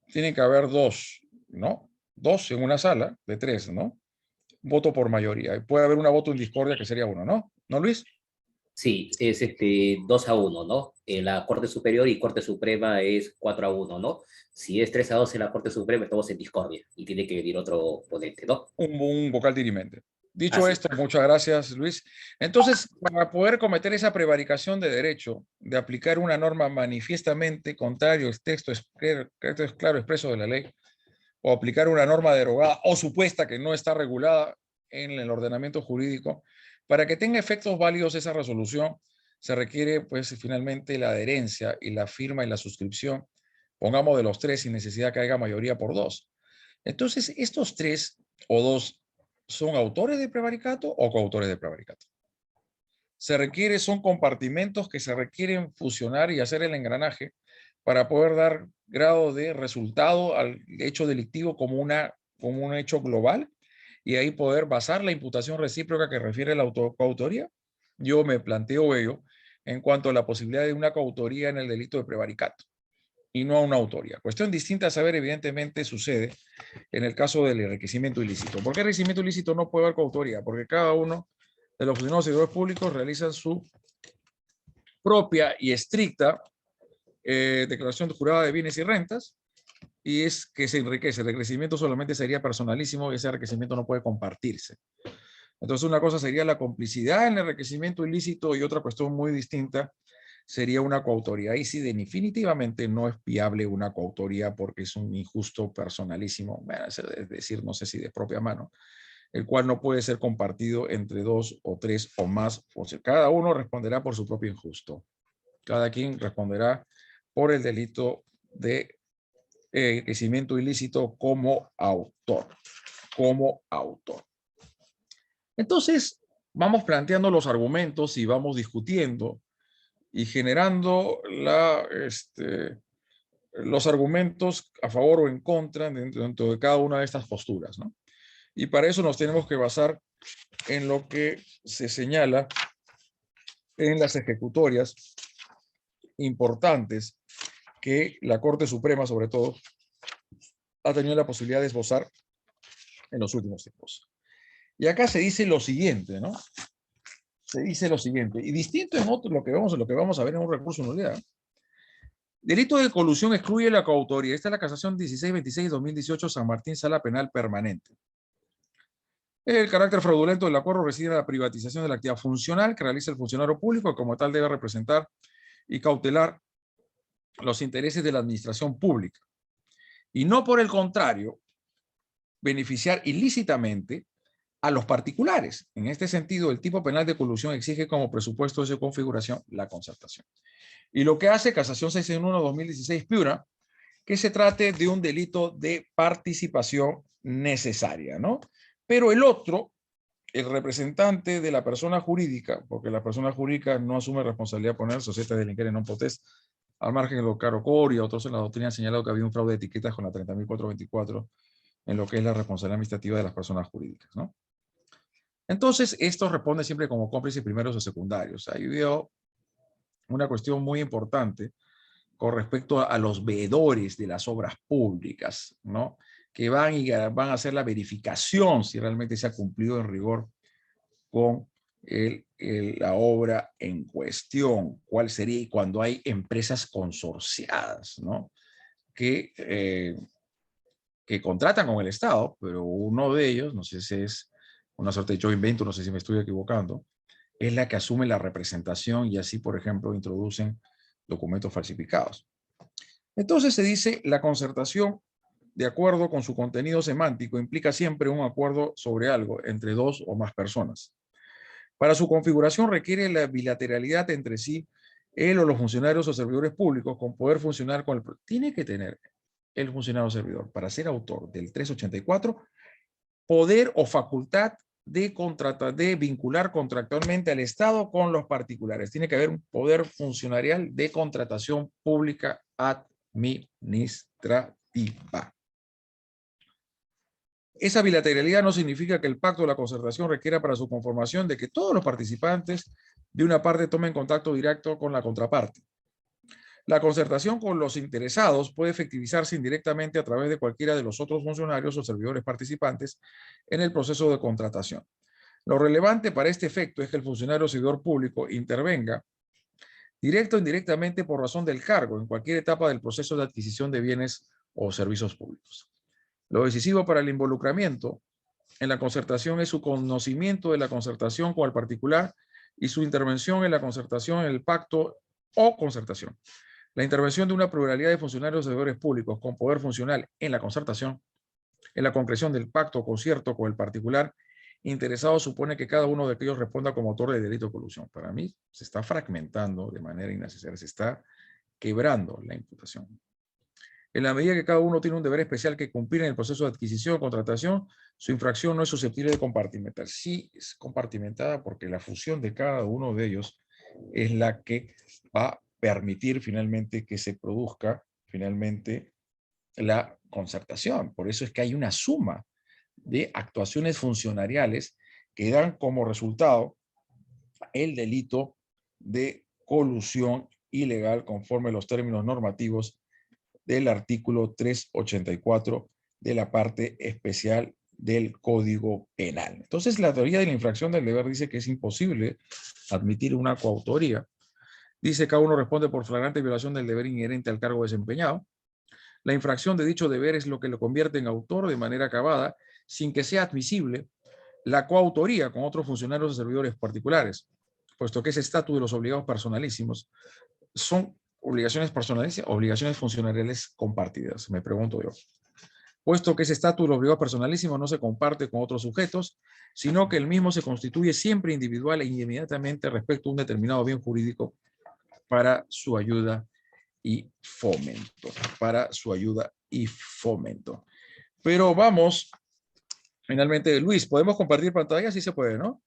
S3: Tienen que haber 2, ¿no? 2 en una sala de 3, ¿no? Voto por mayoría. Puede haber una voto en discordia que sería 1, ¿no? ¿No, Luis?
S1: Sí, es 2-1, ¿no? La Corte Superior y Corte Suprema es 4-1, ¿no? Si es 3-2 en la Corte Suprema, estamos en discordia y tiene que venir otro ponente, ¿no?
S3: Un vocal dirimente. Dicho
S1: Así.
S3: esto, muchas gracias, Luis. Entonces, para poder cometer esa prevaricación de derecho, de aplicar una norma manifiestamente contrario al texto claro expreso de la ley, o aplicar una norma derogada o supuesta que no está regulada en el ordenamiento jurídico, para que tenga efectos válidos esa resolución, se requiere, pues, finalmente la adherencia y la firma y la suscripción, pongamos de los 3 sin necesidad que haya mayoría por 2. Entonces, estos 3 o 2 son autores de prevaricato o coautores de prevaricato. Son compartimentos que se requieren fusionar y hacer el engranaje para poder dar grado de resultado al hecho delictivo como un hecho global y ahí poder basar la imputación recíproca que refiere a la coautoría. Yo me planteo ello en cuanto a la posibilidad de una coautoría en el delito de prevaricato y no a una autoría. Cuestión distinta a saber, evidentemente, sucede en el caso del enriquecimiento ilícito. ¿Por qué enriquecimiento ilícito no puede haber coautoría? Porque cada uno de los funcionarios y servidores públicos realizan su propia y estricta declaración jurada de bienes y rentas, y es que se enriquece. El enriquecimiento solamente sería personalísimo y ese enriquecimiento no puede compartirse. Entonces, una cosa sería la complicidad en el enriquecimiento ilícito y otra cuestión muy distinta sería una coautoría. Y si definitivamente no es viable una coautoría porque es un injusto personalísimo, bueno, es decir, no sé si de propia mano, el cual no puede ser compartido entre 2 o 3 o más. O sea, cada uno responderá por su propio injusto. Cada quien responderá por el delito de enriquecimiento ilícito como autor. Como autor. Entonces, vamos planteando los argumentos y vamos discutiendo y generando los argumentos a favor o en contra dentro de cada una de estas posturas, ¿no? Y para eso nos tenemos que basar en lo que se señala en las ejecutorias importantes que la Corte Suprema, sobre todo, ha tenido la posibilidad de esbozar en los últimos tiempos. Y acá se dice lo siguiente, ¿no? Se dice lo siguiente, y distinto en otro, lo que vamos a ver en un recurso de nulidad. Delito de colusión excluye la coautoría. Esta es la casación 1626-2018, San Martín, Sala Penal Permanente. El carácter fraudulento del acuerdo reside en la privatización de la actividad funcional que realiza el funcionario público y como tal debe representar y cautelar los intereses de la administración pública. Y no por el contrario, beneficiar ilícitamente a los particulares. En este sentido, el tipo penal de colusión exige como presupuesto de su configuración la concertación. Y lo que hace Casación 661-2016 Piura, que se trate de un delito de participación necesaria, ¿no? Pero el otro, el representante de la persona jurídica, porque la persona jurídica no asume responsabilidad por poner societas delinquere non potest, al margen de lo caro Cori, otros en la doctrina han señalado que había un fraude de etiquetas con la 30.424 en lo que es la responsabilidad administrativa de las personas jurídicas, ¿no? Entonces, esto responde siempre como cómplices primeros o secundarios. Ahí veo una cuestión muy importante con respecto a los veedores de las obras públicas, ¿no? Que van a hacer la verificación si realmente se ha cumplido en rigor con la obra en cuestión. ¿Cuál sería? Y cuando hay empresas consorciadas, ¿no? Que contratan con el Estado, pero uno de ellos, no sé si es una suerte de joint venture, no sé si me estoy equivocando, es la que asume la representación y así, por ejemplo, introducen documentos falsificados. Entonces se dice la concertación, de acuerdo con su contenido semántico, implica siempre un acuerdo sobre algo entre dos o más personas. Para su configuración requiere la bilateralidad entre sí, él o los funcionarios o servidores públicos con poder funcionar con el... Tiene que tener el funcionario o servidor, para ser autor del 384, poder o facultad de vincular contractualmente al Estado con los particulares. Tiene que haber un poder funcionarial de contratación pública administrativa. Esa bilateralidad no significa que el pacto o la concertación requiera para su conformación de que todos los participantes de una parte tomen contacto directo con la contraparte. La concertación con los interesados puede efectivizarse indirectamente a través de cualquiera de los otros funcionarios o servidores participantes en el proceso de contratación. Lo relevante para este efecto es que el funcionario o servidor público intervenga directo o indirectamente por razón del cargo en cualquier etapa del proceso de adquisición de bienes o servicios públicos. Lo decisivo para el involucramiento en la concertación es su conocimiento de la concertación con el particular y su intervención en la concertación en el pacto o concertación. La intervención de una pluralidad de funcionarios o servidores públicos con poder funcional en la concertación, en la concreción del pacto o concierto con el particular interesado supone que cada uno de ellos responda como autor de delito de colusión. Para mí se está fragmentando de manera innecesaria, se está quebrando la imputación. En la medida que cada uno tiene un deber especial que cumplir en el proceso de adquisición o contratación, su infracción no es susceptible de compartimentar. Sí es compartimentada porque la función de cada uno de ellos es la que va a permitir finalmente que se produzca finalmente la concertación. Por eso es que hay una suma de actuaciones funcionariales que dan como resultado el delito de colusión ilegal conforme a los términos normativos del artículo 384 de la parte especial del Código Penal. Entonces, la teoría de la infracción del deber dice que es imposible admitir una coautoría. Dice, cada uno responde por flagrante violación del deber inherente al cargo desempeñado. La infracción de dicho deber es lo que lo convierte en autor de manera acabada, sin que sea admisible la coautoría con otros funcionarios o servidores particulares, puesto que ese estatus de los obligados personalísimos son obligaciones personales, obligaciones funcionariales compartidas, me pregunto yo. Puesto que ese estatus de los obligados personalísimos no se comparte con otros sujetos, sino que el mismo se constituye siempre individual e inmediatamente respecto a un determinado bien jurídico para su ayuda y fomento, para su ayuda y fomento. Pero vamos, finalmente, Luis, ¿podemos compartir pantalla? Sí se puede, ¿no?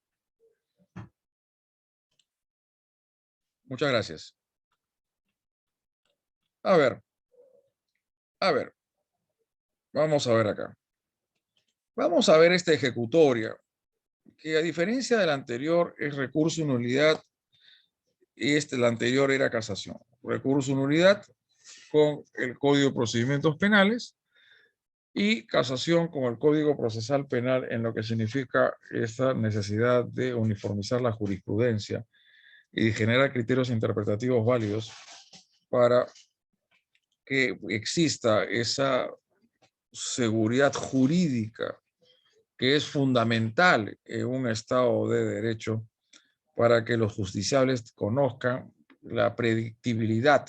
S3: Muchas gracias. A ver, vamos a ver acá. Vamos a ver esta ejecutoria, que a diferencia del anterior es recurso en nulidad y el anterior era casación. Recurso en nulidad con el Código de Procedimientos Penales y casación con el Código Procesal Penal, en lo que significa esta necesidad de uniformizar la jurisprudencia y generar criterios interpretativos válidos para que exista esa seguridad jurídica que es fundamental en un Estado de Derecho para que los justiciables conozcan la predictibilidad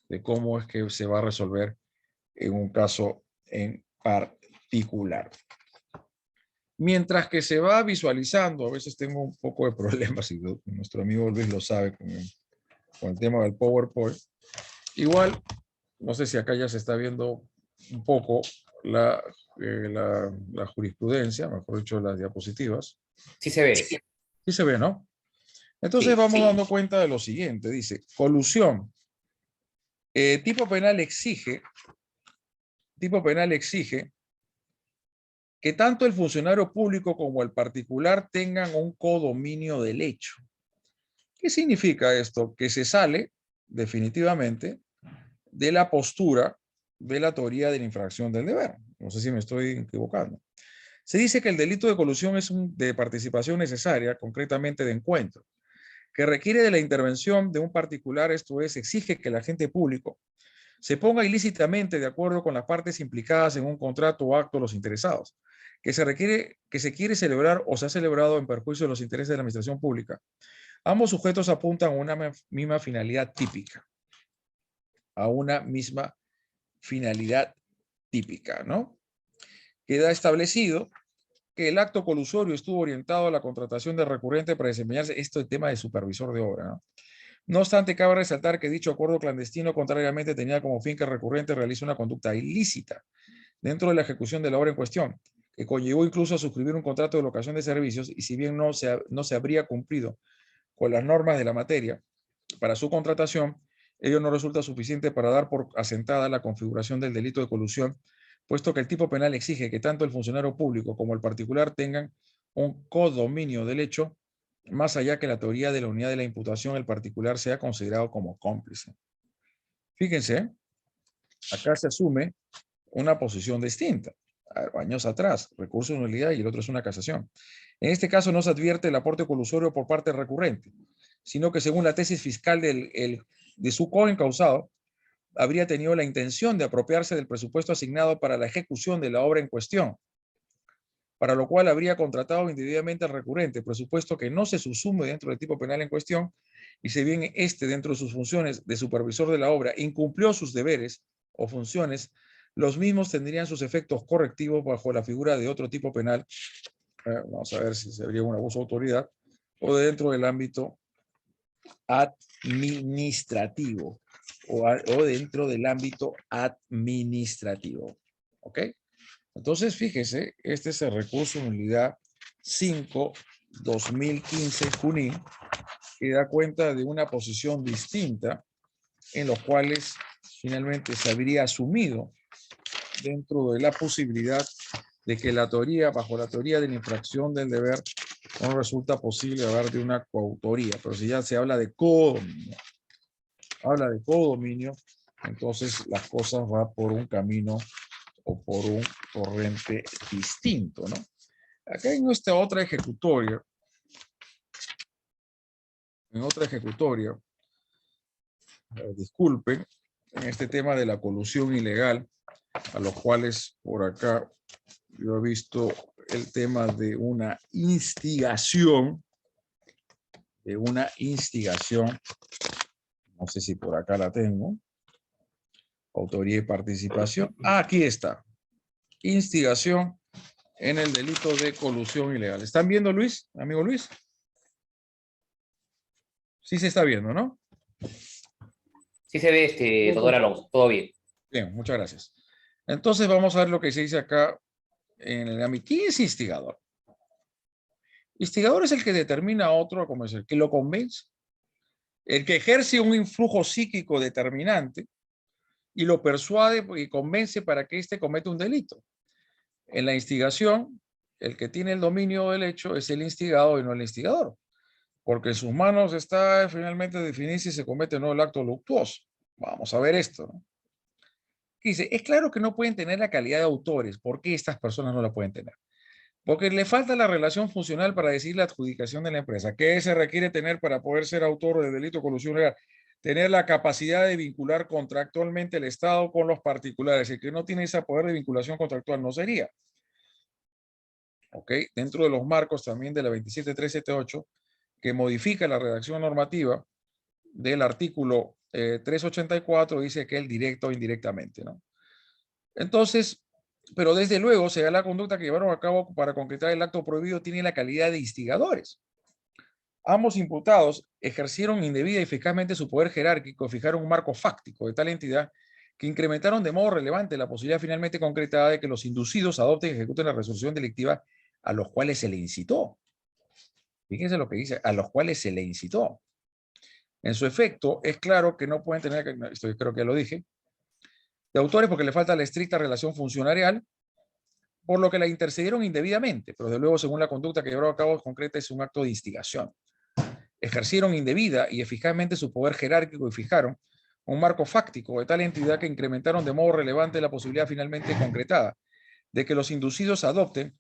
S3: de cómo es que se va a resolver en un caso en particular. Mientras que se va visualizando, a veces tengo un poco de problemas, y nuestro amigo Luis lo sabe con el tema del PowerPoint. Igual, no sé si acá ya se está viendo un poco la jurisprudencia, mejor dicho, las diapositivas.
S1: Sí se ve.
S3: Sí se ve, ¿no? Entonces vamos dando cuenta de lo siguiente. Dice, colusión. Tipo penal exige que tanto el funcionario público como el particular tengan un codominio del hecho. ¿Qué significa esto? Que se sale definitivamente de la postura de la teoría de la infracción del deber. No sé si me estoy equivocando. Se dice que el delito de colusión es de participación necesaria, concretamente de encuentro, que requiere de la intervención de un particular, esto es, exige que el agente público se ponga ilícitamente de acuerdo con las partes implicadas en un contrato o acto de los interesados, que se quiere celebrar o se ha celebrado en perjuicio de los intereses de la administración pública. Ambos sujetos apuntan a una misma finalidad típica, ¿no? Queda establecido que el acto colusorio estuvo orientado a la contratación de recurrente para desempeñarse este tema de supervisor de obra, ¿no? No obstante, cabe resaltar que dicho acuerdo clandestino contrariamente tenía como fin que el recurrente realice una conducta ilícita dentro de la ejecución de la obra en cuestión, que conllevó incluso a suscribir un contrato de locación de servicios, y si bien no se habría cumplido con las normas de la materia para su contratación, ello no resulta suficiente para dar por asentada la configuración del delito de colusión, puesto que el tipo penal exige que tanto el funcionario público como el particular tengan un codominio del hecho, más allá que la teoría de la unidad de la imputación, el particular sea considerado como cómplice. Fíjense, acá se asume una posición distinta. Años atrás, recurso de nulidad y el otro es una casación. En este caso no se advierte el aporte colusorio por parte del recurrente, sino que según la tesis fiscal de su coencausado, habría tenido la intención de apropiarse del presupuesto asignado para la ejecución de la obra en cuestión, para lo cual habría contratado indebidamente al recurrente, presupuesto que no se subsume dentro del tipo penal en cuestión, y si bien dentro de sus funciones de supervisor de la obra, incumplió sus deberes o funciones, los mismos tendrían sus efectos correctivos bajo la figura de otro tipo penal. Vamos a ver si sería un abuso de autoridad, o dentro del ámbito administrativo, o dentro del ámbito administrativo. ¿Ok? Entonces, fíjese, este es el recurso de nulidad 5/2015 Junín, que da cuenta de una posición distinta en los cuales finalmente se habría asumido dentro de la posibilidad de que bajo la teoría de la infracción del deber, no resulta posible hablar de una coautoría, pero si ya se habla de codominio, entonces las cosas van por un camino o por un torrente distinto, ¿no? Acá en nuestra otra ejecutoria, disculpen, en este tema de la colusión ilegal, a los cuales por acá yo he visto el tema de una instigación, no sé si por acá la tengo, autoría y participación. Aquí está, instigación en el delito de colusión ilegal. ¿Están viendo, Luis, amigo Luis? Sí se está viendo, ¿no?
S1: Sí se ve, doctor Alonso, todo bien.
S3: Bien, muchas gracias. Entonces vamos a ver lo que se dice acá en el ámbito. ¿Quién es instigador? Instigador es el que determina a otro a cometer, el que lo convence, el que ejerce un influjo psíquico determinante y lo persuade y convence para que éste cometa un delito. En la instigación, el que tiene el dominio del hecho es el instigado y no el instigador, porque en sus manos está finalmente definir si se comete o no el acto luctuoso. Vamos a ver esto, ¿no? Dice, es claro que no pueden tener la calidad de autores. ¿Por qué estas personas no la pueden tener? Porque le falta la relación funcional para decir la adjudicación de la empresa. ¿Qué se requiere tener para poder ser autor de delito de colusión legal? Tener la capacidad de vincular contractualmente el Estado con los particulares. El que no tiene ese poder de vinculación contractual no sería. ¿Ok? Dentro de los marcos también de la 27378, que modifica la redacción normativa del artículo 384, dice que el directo o indirectamente, ¿no? Entonces, pero desde luego, sea la conducta que llevaron a cabo para concretar el acto prohibido tiene la calidad de instigadores. Ambos imputados ejercieron indebida y eficazmente su poder jerárquico y fijaron un marco fáctico de tal entidad que incrementaron de modo relevante la posibilidad finalmente concretada de que los inducidos adopten y ejecuten la resolución delictiva a los cuales se le incitó. Fíjense lo que dice, a los cuales se le incitó. En su efecto, es claro que no pueden tener, esto creo que ya lo dije, de autores porque le falta la estricta relación funcionarial, por lo que la intercedieron indebidamente, pero de luego, según la conducta que llevaron a cabo concreta, es un acto de instigación. Ejercieron indebida y eficazmente su poder jerárquico y fijaron un marco fáctico de tal entidad que incrementaron de modo relevante la posibilidad finalmente concretada de que los inducidos adopten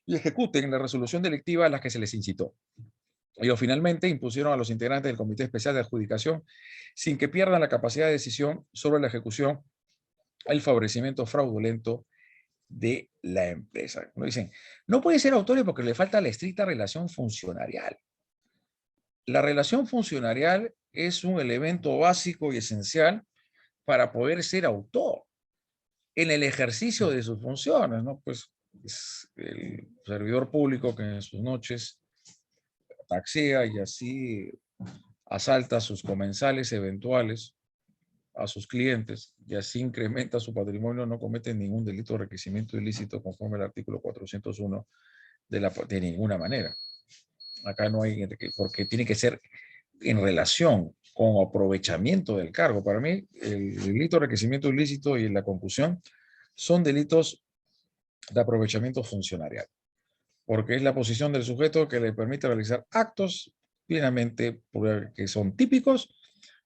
S3: y ejecuten la resolución delictiva a la que se les incitó. Ellos finalmente impusieron a los integrantes del Comité Especial de Adjudicación, sin que pierdan la capacidad de decisión sobre la ejecución, el favorecimiento fraudulento de la empresa. Como dicen, no puede ser autores porque le falta la estricta relación funcionarial. La relación funcionarial es un elemento básico y esencial para poder ser autor en el ejercicio de sus funciones, ¿no? Pues es el servidor público que en sus noches taxea y así asalta a sus comensales eventuales, a sus clientes, y así incrementa su patrimonio, no comete ningún delito de enriquecimiento ilícito conforme al artículo 401 de ninguna manera. Acá no hay, porque tiene que ser en relación con aprovechamiento del cargo. Para mí, el delito de enriquecimiento ilícito y la concusión son delitos de aprovechamiento funcionarial, porque es la posición del sujeto que le permite realizar actos plenamente que son típicos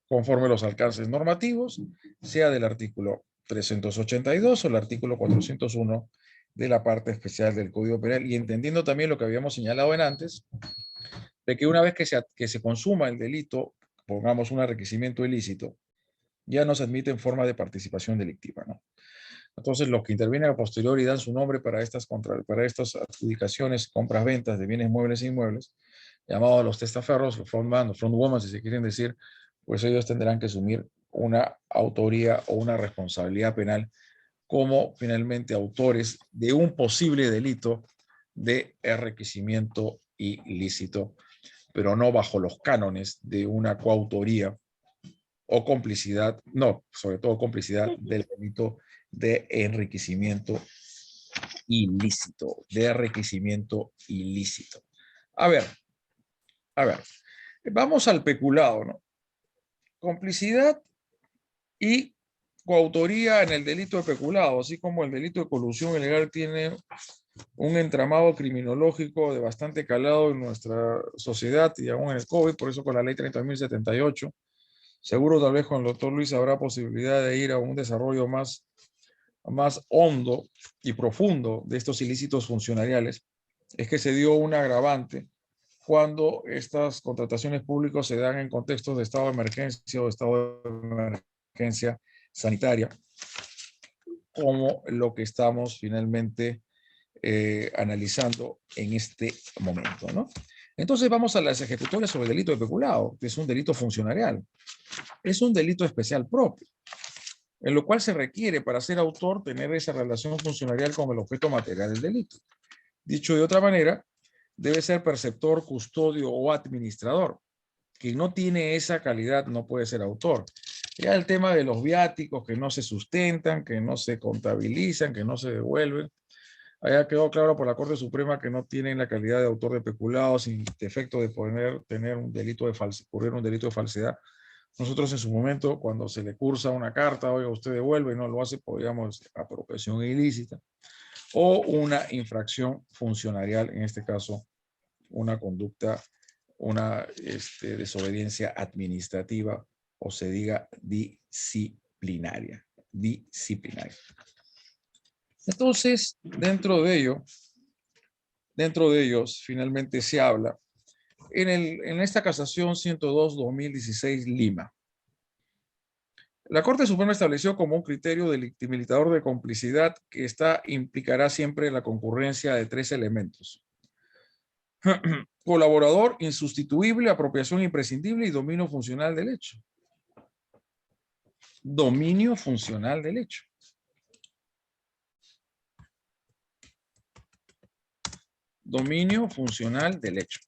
S3: conforme a los alcances normativos, sea del artículo 382 o el artículo 401 de la parte especial del Código Penal, y entendiendo también lo que habíamos señalado en antes, de que una vez que se consuma el delito, pongamos un enriquecimiento ilícito, ya no se admite en forma de participación delictiva, ¿no? Entonces, los que intervienen a posteriori y dan su nombre para estas adjudicaciones, compras, ventas de bienes muebles e inmuebles, llamados los testaferros, los frontman, los frontwoman, si se quieren decir, pues ellos tendrán que asumir una autoría o una responsabilidad penal como finalmente autores de un posible delito de enriquecimiento ilícito, pero no bajo los cánones de una coautoría o complicidad, no, sobre todo complicidad del delito de enriquecimiento ilícito, A ver, vamos al peculado, ¿no? Complicidad y coautoría en el delito de peculado, así como el delito de colusión ilegal tiene un entramado criminológico de bastante calado en nuestra sociedad y aún en el COVID, por eso con la ley 30.078, seguro tal vez con el doctor Luis habrá posibilidad de ir a un desarrollo más más hondo y profundo de estos ilícitos funcionariales es que se dio un agravante cuando estas contrataciones públicas se dan en contextos de estado de emergencia o de estado de emergencia sanitaria, como lo que estamos finalmente analizando en este momento, ¿no? Entonces vamos a las ejecutorias sobre el delito de peculado, que es un delito funcionarial. Es un delito especial propio, en lo cual se requiere para ser autor tener esa relación funcionarial con el objeto material del delito. Dicho de otra manera, debe ser perceptor, custodio o administrador. Quien no tiene esa calidad no puede ser autor. Ya el tema de los viáticos que no se sustentan, que no se contabilizan, que no se devuelven, allá quedó claro por la Corte Suprema que no tienen la calidad de autor de peculado sin defecto de poder tener un delito de ocurrir un delito de falsedad. Nosotros en su momento, cuando se le cursa una carta, oiga, usted devuelve y no lo hace, podríamos apropiación ilícita o una infracción funcionarial, en este caso, una conducta, una desobediencia administrativa o se diga disciplinaria. Disciplinaria. Entonces, dentro de ellos, finalmente se habla en esta casación 102-2016 Lima. La Corte Suprema estableció como un criterio delictibilitador de complicidad que implicará siempre la concurrencia de 3 elementos. Colaborador insustituible, apropiación imprescindible y dominio funcional del hecho. Dominio funcional del hecho. Dominio funcional del hecho.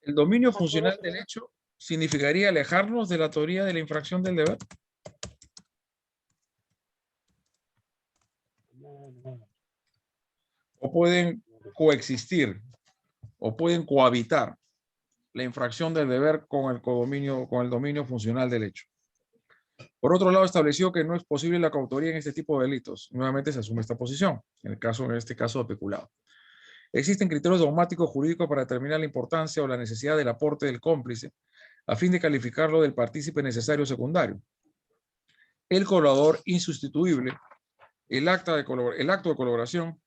S3: El dominio funcional del hecho significaría alejarnos de la teoría de la infracción del deber. O pueden coexistir, o pueden cohabitar la infracción del deber con el dominio funcional del hecho. Por otro lado, estableció que no es posible la coautoría en este tipo de delitos. Nuevamente se asume esta posición, en este caso de peculado. Existen criterios dogmáticos jurídicos para determinar la importancia o la necesidad del aporte del cómplice a fin de calificarlo del partícipe necesario secundario. El colaborador insustituible, el acto de colaboración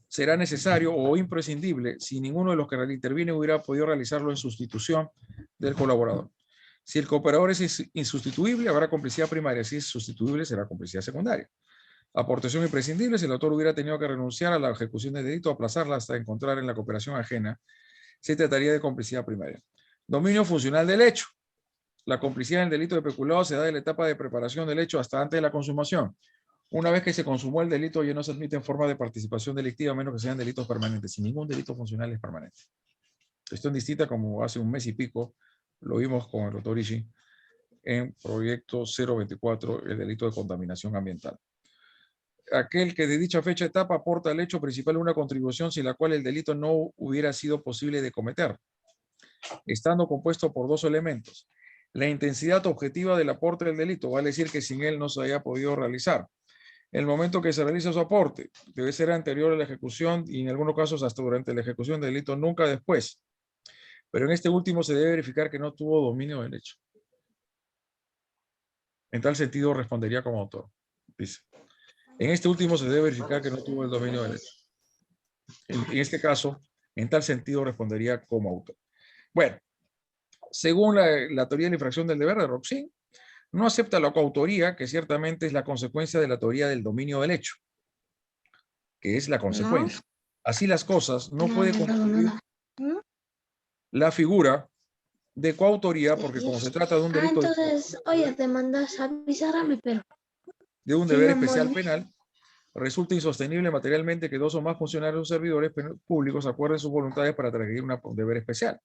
S3: será necesario o imprescindible si ninguno de los que interviene hubiera podido realizarlo en sustitución del colaborador. Si el cooperador es insustituible, habrá complicidad primaria. Si es sustituible, será complicidad secundaria. Aportación imprescindible, si el autor hubiera tenido que renunciar a la ejecución del delito o aplazarla hasta encontrar en la cooperación ajena, se trataría de complicidad primaria. Dominio funcional del hecho. La complicidad en el delito de peculado se da de la etapa de preparación del hecho hasta antes de la consumación. Una vez que se consumó el delito, ya no se admite en forma de participación delictiva, a menos que sean delitos permanentes. Si ningún delito funcional es permanente. Esto es distinta como hace un mes y pico lo vimos con el doctor Ishii en proyecto 024, el delito de contaminación ambiental. Aquel que de dicha fecha etapa aporta al hecho principal una contribución sin la cual el delito no hubiera sido posible de cometer, estando compuesto por 2 elementos. La intensidad objetiva del aporte del delito, vale decir que sin él no se haya podido realizar. El momento que se realiza su aporte debe ser anterior a la ejecución y en algunos casos hasta durante la ejecución del delito, nunca después. Pero en este último se debe verificar que no tuvo dominio del hecho. En tal sentido respondería como autor. Dice, en este último se debe verificar que no tuvo el dominio del hecho. En este caso, en tal sentido respondería como autor. Bueno, según la teoría de la infracción del deber de Roxin, no acepta la coautoría, que ciertamente es la consecuencia de la teoría del dominio del hecho, que es la consecuencia. Así las cosas, no puede constituir la figura de coautoría, porque como se trata de un delito
S4: entonces, oye, te mandas a avisar a mi perro.
S3: De un deber especial penal, resulta insostenible materialmente que 2 o más funcionarios o servidores públicos acuerden sus voluntades para transgredir un deber especial.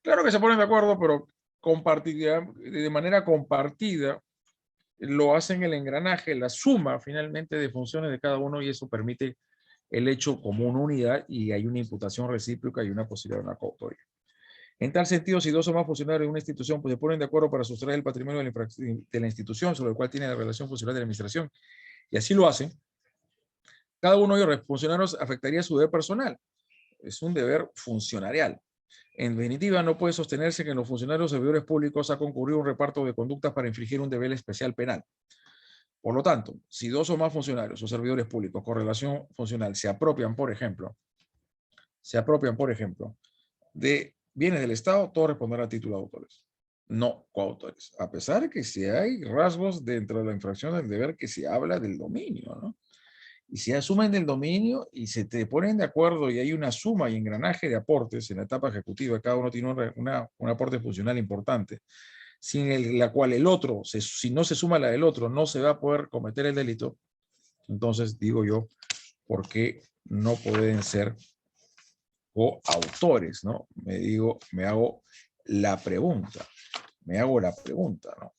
S3: Claro que se ponen de acuerdo, pero de manera compartida lo hacen el engranaje, la suma finalmente de funciones de cada uno, y eso permite el hecho como una unidad y hay una imputación recíproca y una posibilidad de una coautoría. En tal sentido, si 2 o más funcionarios de una institución se ponen de acuerdo para sustraer el patrimonio de la institución sobre el cual tiene la relación funcional de la administración, y así lo hacen, cada uno de los funcionarios afectaría su deber personal. Es un deber funcionarial. En definitiva, no puede sostenerse que en los funcionarios o servidores públicos ha concurrido un reparto de conductas para infringir un deber especial penal. Por lo tanto, si dos o más funcionarios o servidores públicos con relación funcional se apropian, por ejemplo, de bienes del Estado, todos responderán a título de autores, no coautores, a pesar de que si hay rasgos dentro de la infracción del deber que se habla del dominio, ¿no? Y si asumen del dominio y se te ponen de acuerdo y hay una suma y engranaje de aportes en la etapa ejecutiva, cada uno tiene un aporte funcional importante, sin la cual el otro, si no se suma la del otro, no se va a poder cometer el delito, entonces digo yo, ¿por qué no pueden ser coautores, ¿no? Me hago la pregunta, ¿no?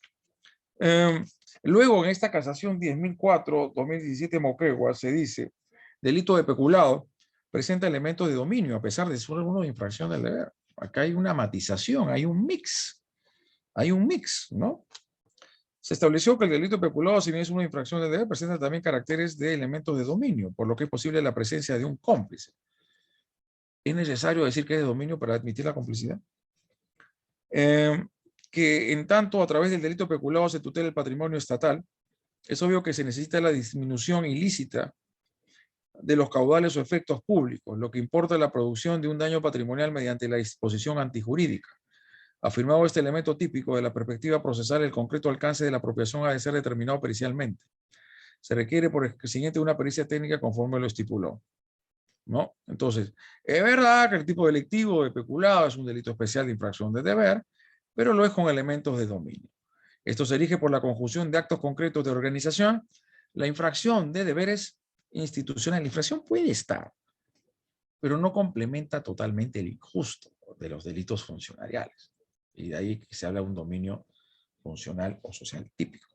S3: Luego, en esta casación 10.004-2017 Moquegua, se dice, delito de peculado presenta elementos de dominio, a pesar de ser una infracción del deber. Acá hay una matización, hay un mix, ¿no? Se estableció que el delito de peculado, si bien es una infracción del deber, presenta también caracteres de elementos de dominio, por lo que es posible la presencia de un cómplice. ¿Es necesario decir que es de dominio para admitir la complicidad? Que en tanto a través del delito peculado se tutela el patrimonio estatal, es obvio que se necesita la disminución ilícita de los caudales o efectos públicos, lo que importa la producción de un daño patrimonial mediante la disposición antijurídica. Afirmado este elemento típico de la perspectiva procesal, el concreto alcance de la apropiación ha de ser determinado pericialmente. Se requiere por el siguiente una pericia técnica conforme lo estipuló, ¿no? Entonces, es verdad que el tipo delictivo de peculado es un delito especial de infracción de deber, pero lo es con elementos de dominio. Esto se erige por la conjunción de actos concretos de organización. La infracción de deberes institucionales, la infracción puede estar, pero no complementa totalmente el injusto de los delitos funcionariales. Y de ahí que se habla de un dominio funcional o social típico.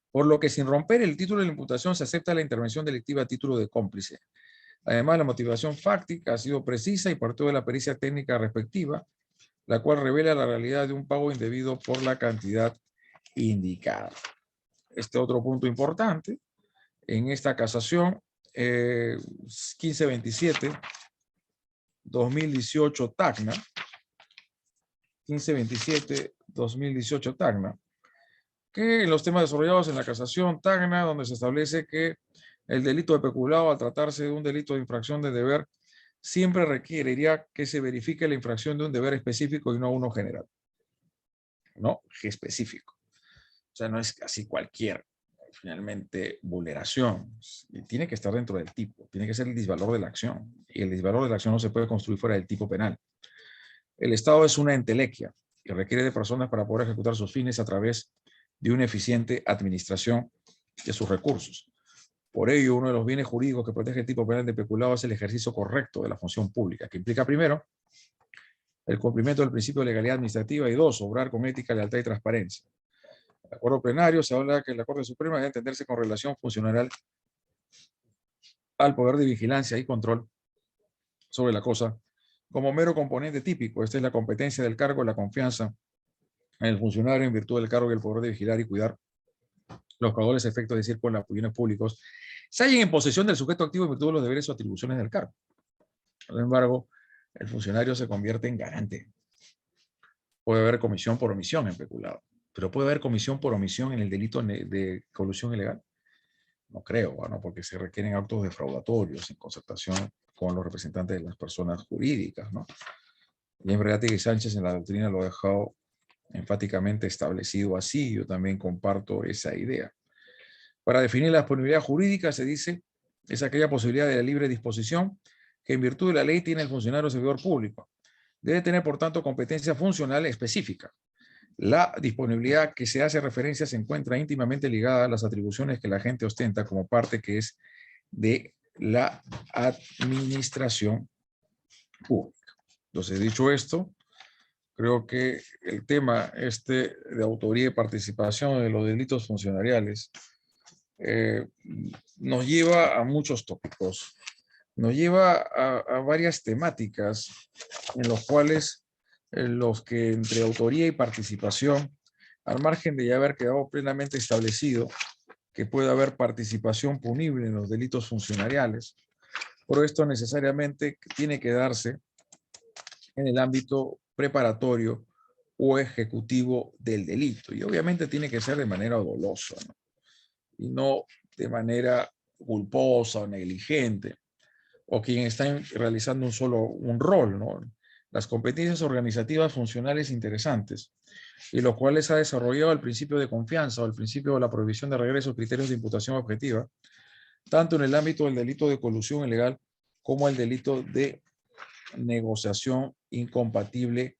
S3: Por lo que sin romper el título de la imputación se acepta la intervención delictiva a título de cómplice. Además, la motivación fáctica ha sido precisa y partió de la pericia técnica respectiva, la cual revela la realidad de un pago indebido por la cantidad indicada. Este otro punto importante, en esta casación 1527-2018 Tacna, 1527-2018 Tacna, que en los temas desarrollados en la casación Tacna, donde se establece que el delito de peculado, al tratarse de un delito de infracción de deber, siempre requeriría que se verifique la infracción de un deber específico y no uno general. ¿No? Específico. O sea, no es así cualquier, finalmente, vulneración. Y tiene que estar dentro del tipo. Tiene que ser el disvalor de la acción. Y el disvalor de la acción no se puede construir fuera del tipo penal. El Estado es una entelequia y requiere de personas para poder ejecutar sus fines a través de una eficiente administración de sus recursos. Por ello, uno de los bienes jurídicos que protege el tipo penal de peculado es el ejercicio correcto de la función pública, que implica, primero, el cumplimiento del principio de legalidad administrativa y, dos, obrar con ética, lealtad y transparencia. En el acuerdo plenario se habla que la Corte Suprema debe entenderse con relación funcional al poder de vigilancia y control sobre la cosa como mero componente típico. Esta es la competencia del cargo, la confianza en el funcionario en virtud del cargo y el poder de vigilar y cuidar los caudales efectos, es decir, con los bienes públicos, se hallen en posesión del sujeto activo en virtud de los deberes o atribuciones del cargo. Sin embargo, el funcionario se convierte en garante. Puede haber comisión por omisión en peculado, pero puede haber comisión por omisión en el delito de colusión ilegal. No creo, ¿no? Porque se requieren actos defraudatorios en concertación con los representantes de las personas jurídicas, ¿no? Y en realidad, Sánchez en la doctrina lo ha dejado enfáticamente establecido así. Yo también comparto esa idea. Para definir la disponibilidad jurídica se dice es aquella posibilidad de la libre disposición que en virtud de la ley tiene el funcionario o servidor público. Debe tener, por tanto, competencia funcional específica. La disponibilidad que se hace referencia se encuentra íntimamente ligada a las atribuciones que la gente ostenta como parte que es de la administración pública. Entonces, dicho esto, creo que el tema de autoría y participación de los delitos funcionariales nos lleva a muchos tópicos, nos lleva a varias temáticas en los cuales los que entre autoría y participación, al margen de ya haber quedado plenamente establecido que puede haber participación punible en los delitos funcionariales, por esto necesariamente tiene que darse en el ámbito preparatorio o ejecutivo del delito. Y obviamente tiene que ser de manera dolosa, ¿no? Y no de manera culposa o negligente, o quien está realizando un rol, ¿no? Las competencias organizativas funcionales interesantes, y los cuales ha desarrollado el principio de confianza o el principio de la prohibición de regreso, criterios de imputación objetiva, tanto en el ámbito del delito de colusión ilegal como el delito de negociación incompatible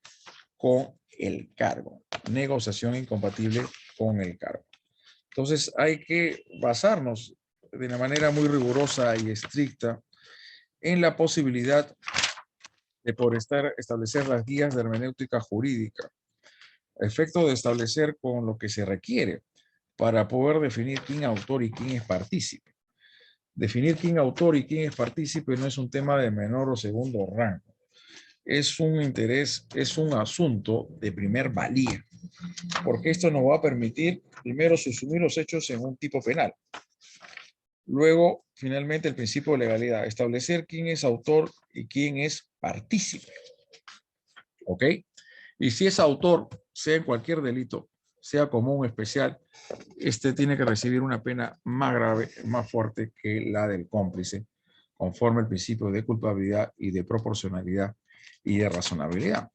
S3: con el cargo. Negociación incompatible con el cargo. Entonces hay que basarnos de una manera muy rigurosa y estricta en la posibilidad de poder establecer las guías de hermenéutica jurídica, a efecto de establecer con lo que se requiere para poder definir quién es autor y quién es partícipe. Definir quién es autor y quién es partícipe no es un tema de menor o segundo rango. Es un interés, es un asunto de primer valía, porque esto nos va a permitir primero subsumir los hechos en un tipo penal. Luego, finalmente, el principio de legalidad, establecer quién es autor y quién es partícipe. ¿Ok? Y si es autor, sea en cualquier delito, sea común o especial, este tiene que recibir una pena más grave, más fuerte que la del cómplice, conforme al principio de culpabilidad y de proporcionalidad y de razonabilidad.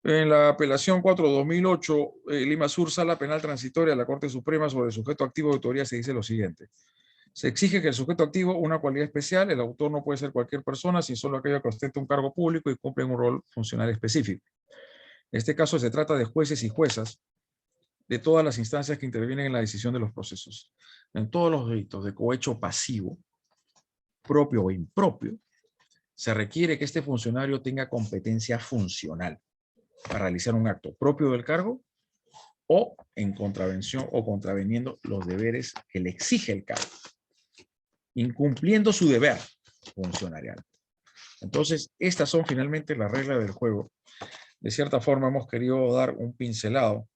S3: En la apelación 4-2008, Lima Sur, Sala Penal Transitoria de la Corte Suprema sobre el sujeto activo de autoría, se dice lo siguiente. Se exige que el sujeto activo, una cualidad especial, el autor no puede ser cualquier persona, sino solo aquello que ostenta un cargo público y cumple un rol funcional específico. En este caso se trata de jueces y juezas de todas las instancias que intervienen en la decisión de los procesos. En todos los delitos de cohecho pasivo, propio o impropio, se requiere que este funcionario tenga competencia funcional para realizar un acto propio del cargo o en contravención o contraveniendo los deberes que le exige el cargo, incumpliendo su deber funcionarial. Entonces, estas son finalmente las reglas del juego. De cierta forma, hemos querido dar un pincelado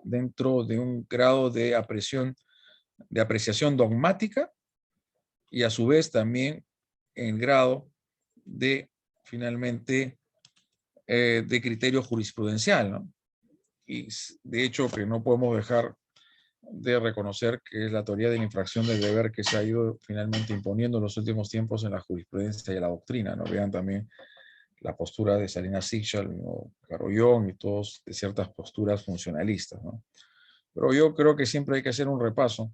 S3: dentro de un grado de apreciación dogmática y a su vez también en grado de, finalmente, de criterio jurisprudencial, ¿no? Y de hecho que no podemos dejar de reconocer que es la teoría de la infracción del deber que se ha ido finalmente imponiendo en los últimos tiempos en la jurisprudencia y en la doctrina, ¿no? Vean también la postura de Salinas Sichel, ¿no? Carollón y todos de ciertas posturas funcionalistas, ¿no? Pero yo creo que siempre hay que hacer un repaso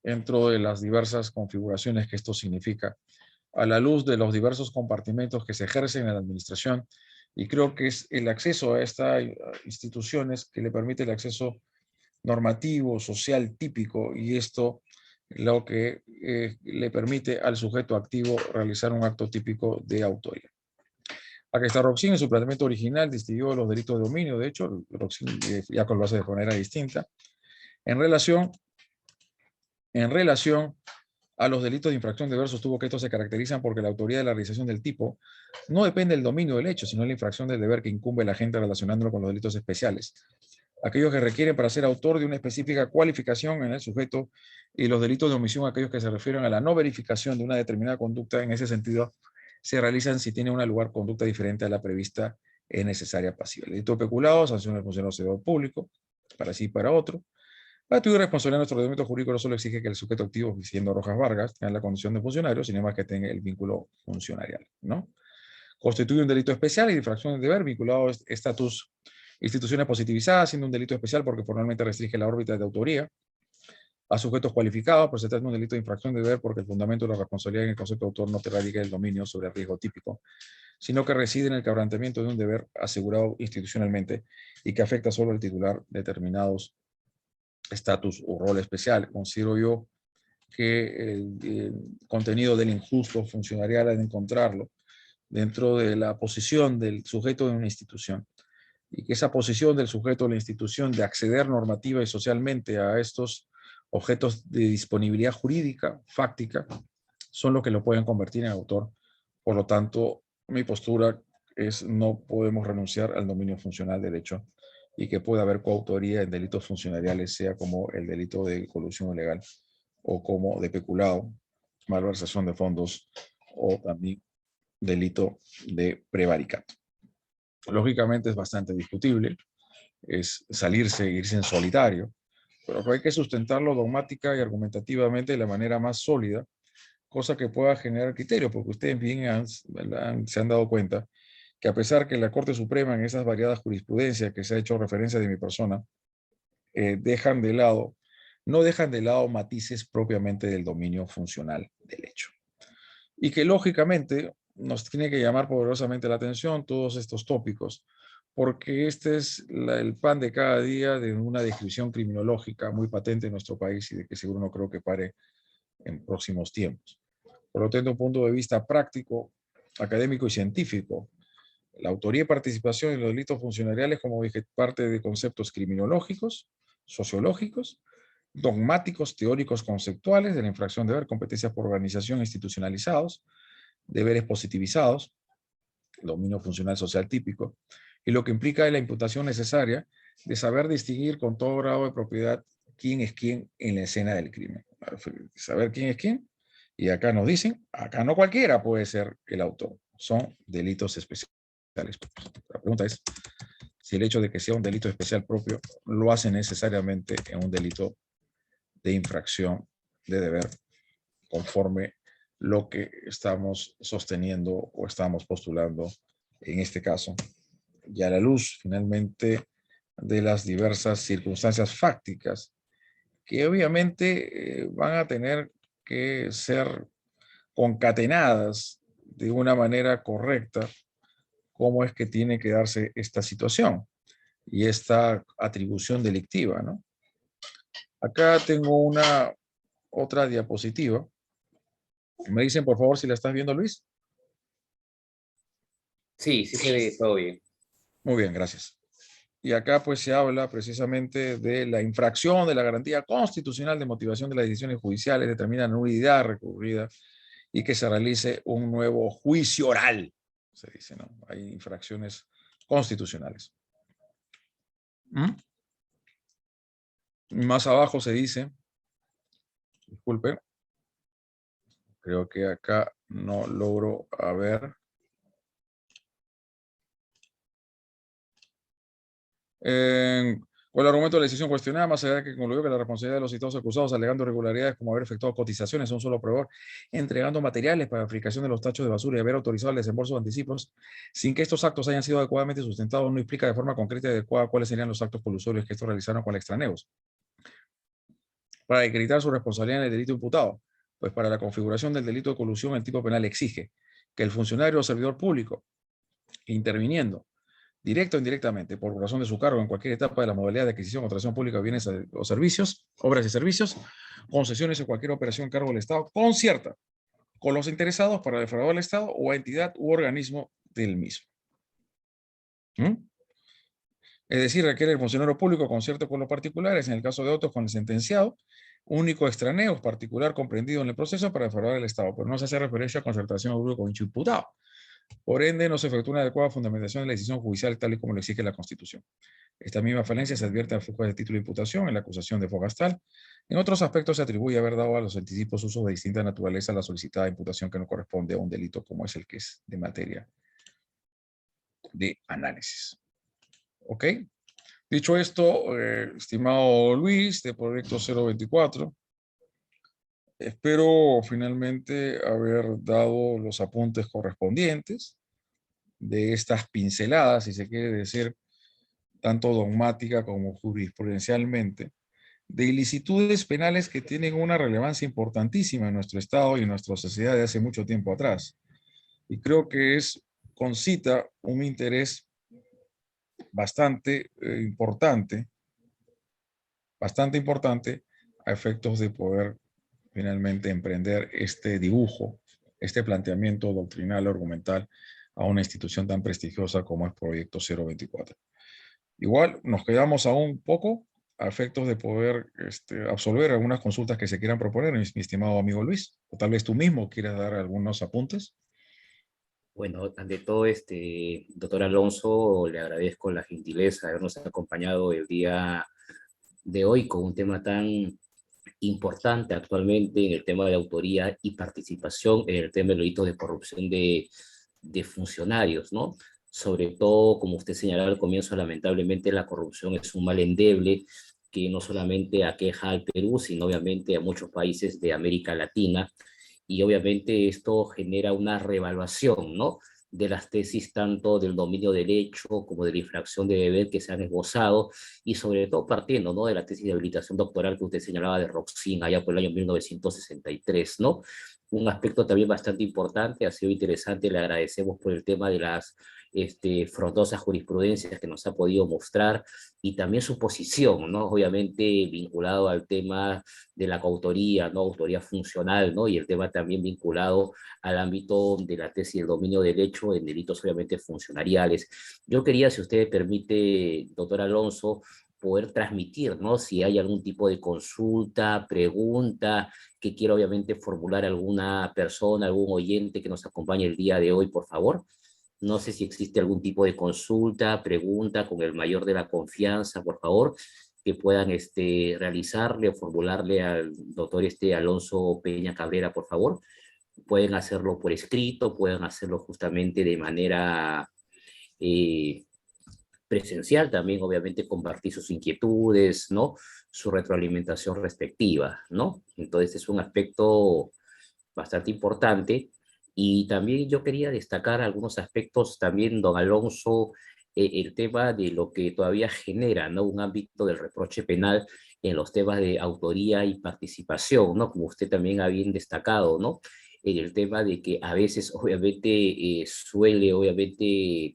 S3: dentro de las diversas configuraciones que esto significa, a la luz de los diversos compartimentos que se ejercen en la administración, y creo que es el acceso a estas instituciones que le permite el acceso normativo, social, típico, y esto lo que le permite al sujeto activo realizar un acto típico de autoría. Aquí está Roxin en su planteamiento original, distinguió los delitos de dominio, de hecho, Roxin ya lo hace de manera distinta, en relación a los delitos de infracción de deber, sostuvo que estos se caracterizan porque la autoría de la realización del tipo no depende del dominio del hecho, sino de la infracción del deber que incumbe a la gente relacionándolo con los delitos especiales. Aquellos que requieren para ser autor de una específica cualificación en el sujeto, y los delitos de omisión, aquellos que se refieren a la no verificación de una determinada conducta. En ese sentido, se realizan si tiene una lugar conducta diferente a la prevista en necesaria pasiva. El delito de peculado, sanción al funcionario servidor público, para sí y para otro. La actitud de responsabilidad de nuestro ordenamiento jurídico no solo exige que el sujeto activo, siendo Rojas Vargas, tenga la condición de funcionario, sino más que tenga el vínculo funcionarial, ¿no? Constituye un delito especial y de infracción de deber vinculado a estatus instituciones positivizadas, siendo un delito especial porque formalmente restringe la órbita de autoría a sujetos cualificados, pues se trata de un delito de infracción de deber porque el fundamento de la responsabilidad en el concepto de autor no te radica el dominio sobre el riesgo típico, sino que reside en el quebrantamiento de un deber asegurado institucionalmente y que afecta solo al titular determinados estatus o rol especial. Considero yo que el contenido del injusto funcionarial hay de encontrarlo dentro de la posición del sujeto de una institución, y que esa posición del sujeto de la institución de acceder normativa y socialmente a estos objetos de disponibilidad jurídica, fáctica, son los que lo pueden convertir en autor. Por lo tanto, mi postura es no podemos renunciar al dominio funcional del hecho y que pueda haber coautoría en delitos funcionariales, sea como el delito de colusión ilegal o como de peculado, malversación de fondos o también delito de prevaricato. Lógicamente es bastante discutible, es irse en solitario, pero hay que sustentarlo dogmática y argumentativamente de la manera más sólida, cosa que pueda generar criterio, porque ustedes bien se han dado cuenta que a pesar que la Corte Suprema en esas variadas jurisprudencias que se ha hecho referencia de mi persona, no dejan de lado matices propiamente del dominio funcional del hecho. Y que lógicamente nos tiene que llamar poderosamente la atención todos estos tópicos, porque este es el pan de cada día de una descripción criminológica muy patente en nuestro país y de que seguro no creo que pare en próximos tiempos. Por lo tanto, un punto de vista práctico, académico y científico, la autoría y participación en los delitos funcionariales como parte de conceptos criminológicos, sociológicos, dogmáticos, teóricos, conceptuales de la infracción de deber, competencias por organización institucionalizados, deberes positivizados, dominio funcional social típico, y lo que implica es la imputación necesaria de saber distinguir con todo grado de propiedad quién es quién en la escena del crimen. Saber quién es quién, y acá nos dicen, acá no cualquiera puede ser el autor, son delitos especiales. La pregunta es si el hecho de que sea un delito especial propio lo hace necesariamente en un delito de infracción de deber conforme lo que estamos sosteniendo o estamos postulando en este caso, y a la luz finalmente de las diversas circunstancias fácticas que obviamente van a tener que ser concatenadas de una manera correcta, cómo es que tiene que darse esta situación y esta atribución delictiva, ¿no? Acá tengo una otra diapositiva. Me dicen, por favor, si la estás viendo, Luis.
S1: Sí, sí se ve todo bien.
S3: Muy bien, gracias. Y acá pues se habla precisamente de la infracción de la garantía constitucional de motivación de las decisiones judiciales, determina nulidad recurrida y que se realice un nuevo juicio oral. Se dice, ¿no? Hay infracciones constitucionales. Más abajo se dice, disculpen, creo que acá no logro ver. Con el argumento de la decisión cuestionada, más allá de que concluyó que la responsabilidad de los citados acusados alegando irregularidades como haber efectuado cotizaciones a un solo proveedor, entregando materiales para aplicación de los tachos de basura y haber autorizado el desembolso de anticipos, sin que estos actos hayan sido adecuadamente sustentados, no explica de forma concreta y adecuada cuáles serían los actos colusorios que estos realizaron con extraneos para acreditar su responsabilidad en el delito imputado. Pues para la configuración del delito de colusión, el tipo penal exige que el funcionario o servidor público, interviniendo directo o indirectamente, por razón de su cargo en cualquier etapa de la modalidad de adquisición o tracción pública de bienes o servicios, obras y servicios, concesiones o cualquier operación en cargo del Estado, concierta con los interesados para defraudar al Estado o a entidad u organismo del mismo. Es decir, requiere el funcionario público concierto con los particulares, en el caso de otros con el sentenciado, único extraneo particular comprendido en el proceso para defraudar al Estado, pero no se hace referencia a concertación o grupo con dicho imputado. Por ende, no se efectúa una adecuada fundamentación de la decisión judicial tal y como lo exige la Constitución. Esta misma falencia se advierte al flujo de título de imputación en la acusación de Fogastal. En otros aspectos se atribuye haber dado a los anticipos usos de distinta naturaleza a la solicitada imputación que no corresponde a un delito como es el que es de materia de análisis. ¿Ok? Dicho esto, estimado Luis, de Proyecto 024, espero finalmente haber dado los apuntes correspondientes de estas pinceladas, si se quiere decir, tanto dogmática como jurisprudencialmente, de ilicitudes penales que tienen una relevancia importantísima en nuestro Estado y en nuestra sociedad de hace mucho tiempo atrás. Y creo que concita un interés bastante importante a efectos de poder finalmente emprender este dibujo, este planteamiento doctrinal, argumental, a una institución tan prestigiosa como es Proyecto 024. Igual nos quedamos aún poco a efectos de poder absolver algunas consultas que se quieran proponer, mi estimado amigo Luis, o tal vez tú mismo quieras dar algunos apuntes.
S1: Bueno, ante todo, doctor Alonso, le agradezco la gentileza de habernos acompañado el día de hoy con un tema tan importante actualmente en el tema de autoría y participación en el tema del delito de corrupción de de funcionarios, ¿no? Sobre todo, como usted señalaba al comienzo, lamentablemente la corrupción es un mal endeble que no solamente aqueja al Perú, sino obviamente a muchos países de América Latina, y obviamente esto genera una revaluación, ¿no? De las tesis tanto del dominio del hecho como de la infracción de deber que se han esbozado, y sobre todo partiendo, ¿no? De la tesis de habilitación doctoral que usted señalaba de Roxin allá por el año 1963, ¿no? Un aspecto también bastante importante, ha sido interesante, le agradecemos por el tema de las frondosas jurisprudencias que nos ha podido mostrar, y también su posición, ¿no? Obviamente vinculado al tema de la coautoría, ¿no? Autoría funcional, ¿no? Y el tema también vinculado al ámbito de la tesis del dominio del hecho en delitos obviamente funcionariales. Yo quería, si usted me permite, doctor Alonso, poder transmitir, ¿no? Si hay algún tipo de consulta, pregunta que quiera obviamente formular alguna persona, algún oyente que nos acompañe el día de hoy, por favor. No sé si existe algún tipo de consulta, pregunta con el mayor de la confianza, por favor, que puedan realizarle o formularle al doctor Alonso Peña Cabrera, por favor. Pueden hacerlo por escrito, pueden hacerlo justamente de manera eh, presencial, también obviamente compartir sus inquietudes, ¿no? Su retroalimentación respectiva, ¿no? Entonces es un aspecto bastante importante. Y también yo quería destacar algunos aspectos también, don Alonso, el tema de lo que todavía genera, ¿no? Un ámbito del reproche penal en los temas de autoría y participación, ¿no? Como usted también ha bien destacado, ¿no? En el tema de que a veces, obviamente, suele, obviamente,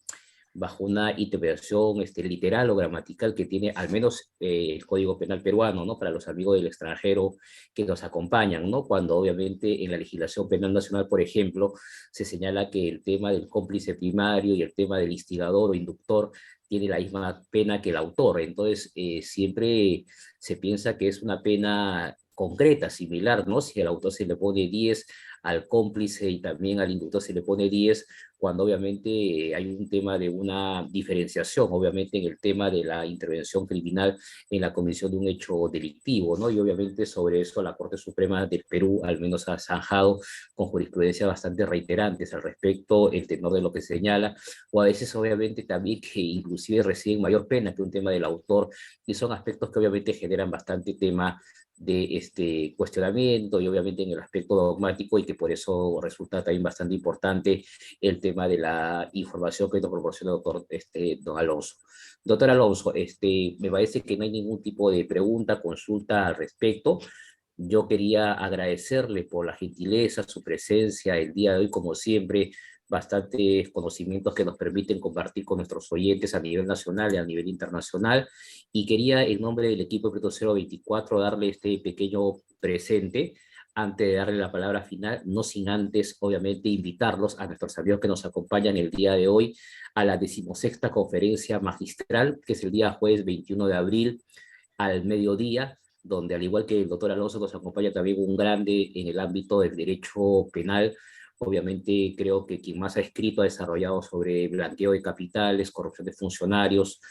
S1: bajo una interpretación literal o gramatical que tiene al menos el Código Penal peruano, ¿no? Para los amigos del extranjero que nos acompañan, ¿no? Cuando obviamente en la legislación penal nacional, por ejemplo, se señala que el tema del cómplice primario y el tema del instigador o inductor tiene la misma pena que el autor. Entonces, siempre se piensa que es una pena concreta, similar, ¿no? Si al autor se le pone 10, al cómplice y también al inductor se le pone 10, cuando obviamente hay un tema de una diferenciación, obviamente en el tema de la intervención criminal en la comisión de un hecho delictivo, ¿no? Y obviamente sobre eso la Corte Suprema del Perú al menos ha zanjado con jurisprudencia bastante reiterantes al respecto, el tenor de lo que señala, o a veces obviamente también que inclusive reciben mayor pena que un tema del autor, y son aspectos que obviamente generan bastante tema de cuestionamiento y obviamente en el aspecto dogmático, y que por eso resulta también bastante importante el tema de la información que nos proporciona el doctor don Alonso. Doctor Alonso, me parece que no hay ningún tipo de pregunta, consulta al respecto. Yo quería agradecerle por la gentileza, su presencia el día de hoy, como siempre, bastantes conocimientos que nos permiten compartir con nuestros oyentes a nivel nacional y a nivel internacional. Y quería, en nombre del equipo de Proyecto 024, darle este pequeño presente antes de darle la palabra final, no sin antes, obviamente, invitarlos a nuestros amigos que nos acompañan el día de hoy a la 16ª conferencia magistral, que es el día jueves 21 de abril al mediodía, donde al igual que el doctor Alonso nos acompaña también un grande en el ámbito del derecho penal. Obviamente creo que quien más ha escrito, ha desarrollado sobre blanqueo de capitales, corrupción de funcionarios,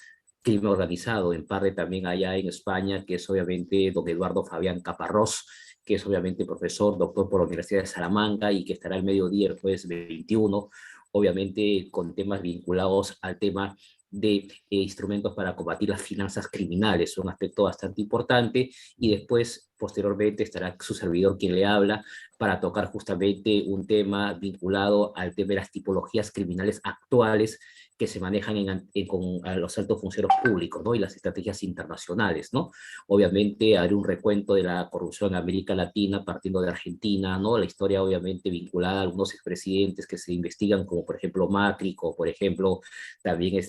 S1: crimen organizado, en parte también allá en España, que es obviamente don Eduardo Fabián Caparrós, que es obviamente profesor, doctor por la Universidad de Salamanca, y que estará el mediodía el jueves 21, obviamente con temas vinculados al tema de instrumentos para combatir las finanzas criminales, un aspecto bastante importante. Y después, posteriormente, estará su servidor quien le habla para tocar justamente un tema vinculado al tema de las tipologías criminales actuales que se manejan con a los altos funcionarios públicos, ¿no? Y las estrategias internacionales, ¿no? Obviamente haré un recuento de la corrupción en América Latina partiendo de Argentina, ¿no? La historia obviamente vinculada a algunos expresidentes que se investigan, como por ejemplo Macri, o por ejemplo también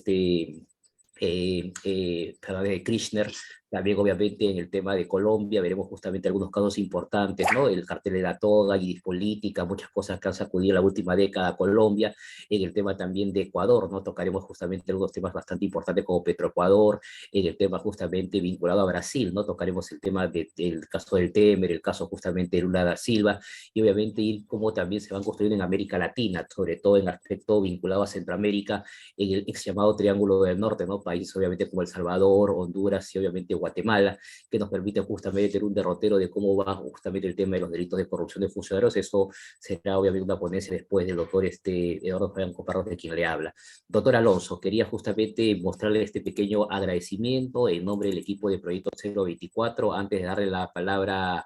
S1: Kirchner. También obviamente en el tema de Colombia veremos justamente algunos casos importantes, ¿no? El cartel de la toga, y política, muchas cosas que han sacudido en la última década a Colombia. En el tema también de Ecuador, ¿no? Tocaremos justamente algunos temas bastante importantes como Petroecuador. En el tema justamente vinculado a Brasil, ¿no? Tocaremos el tema del caso del Temer, el caso justamente de Lula da Silva, y obviamente ir cómo también se van construyendo en América Latina, sobre todo en aspecto vinculado a Centroamérica, en el ex llamado Triángulo del Norte, ¿no? países, obviamente, como El Salvador, Honduras y obviamente Guatemala, que nos permite justamente tener un derrotero de cómo va justamente el tema de los delitos de corrupción de funcionarios. Eso será obviamente una ponencia después del doctor Eduardo Fabián Caparrós, de quien le habla. Doctor Alonso, quería justamente mostrarle este pequeño agradecimiento en nombre del equipo de Proyecto 024, antes de darle la palabra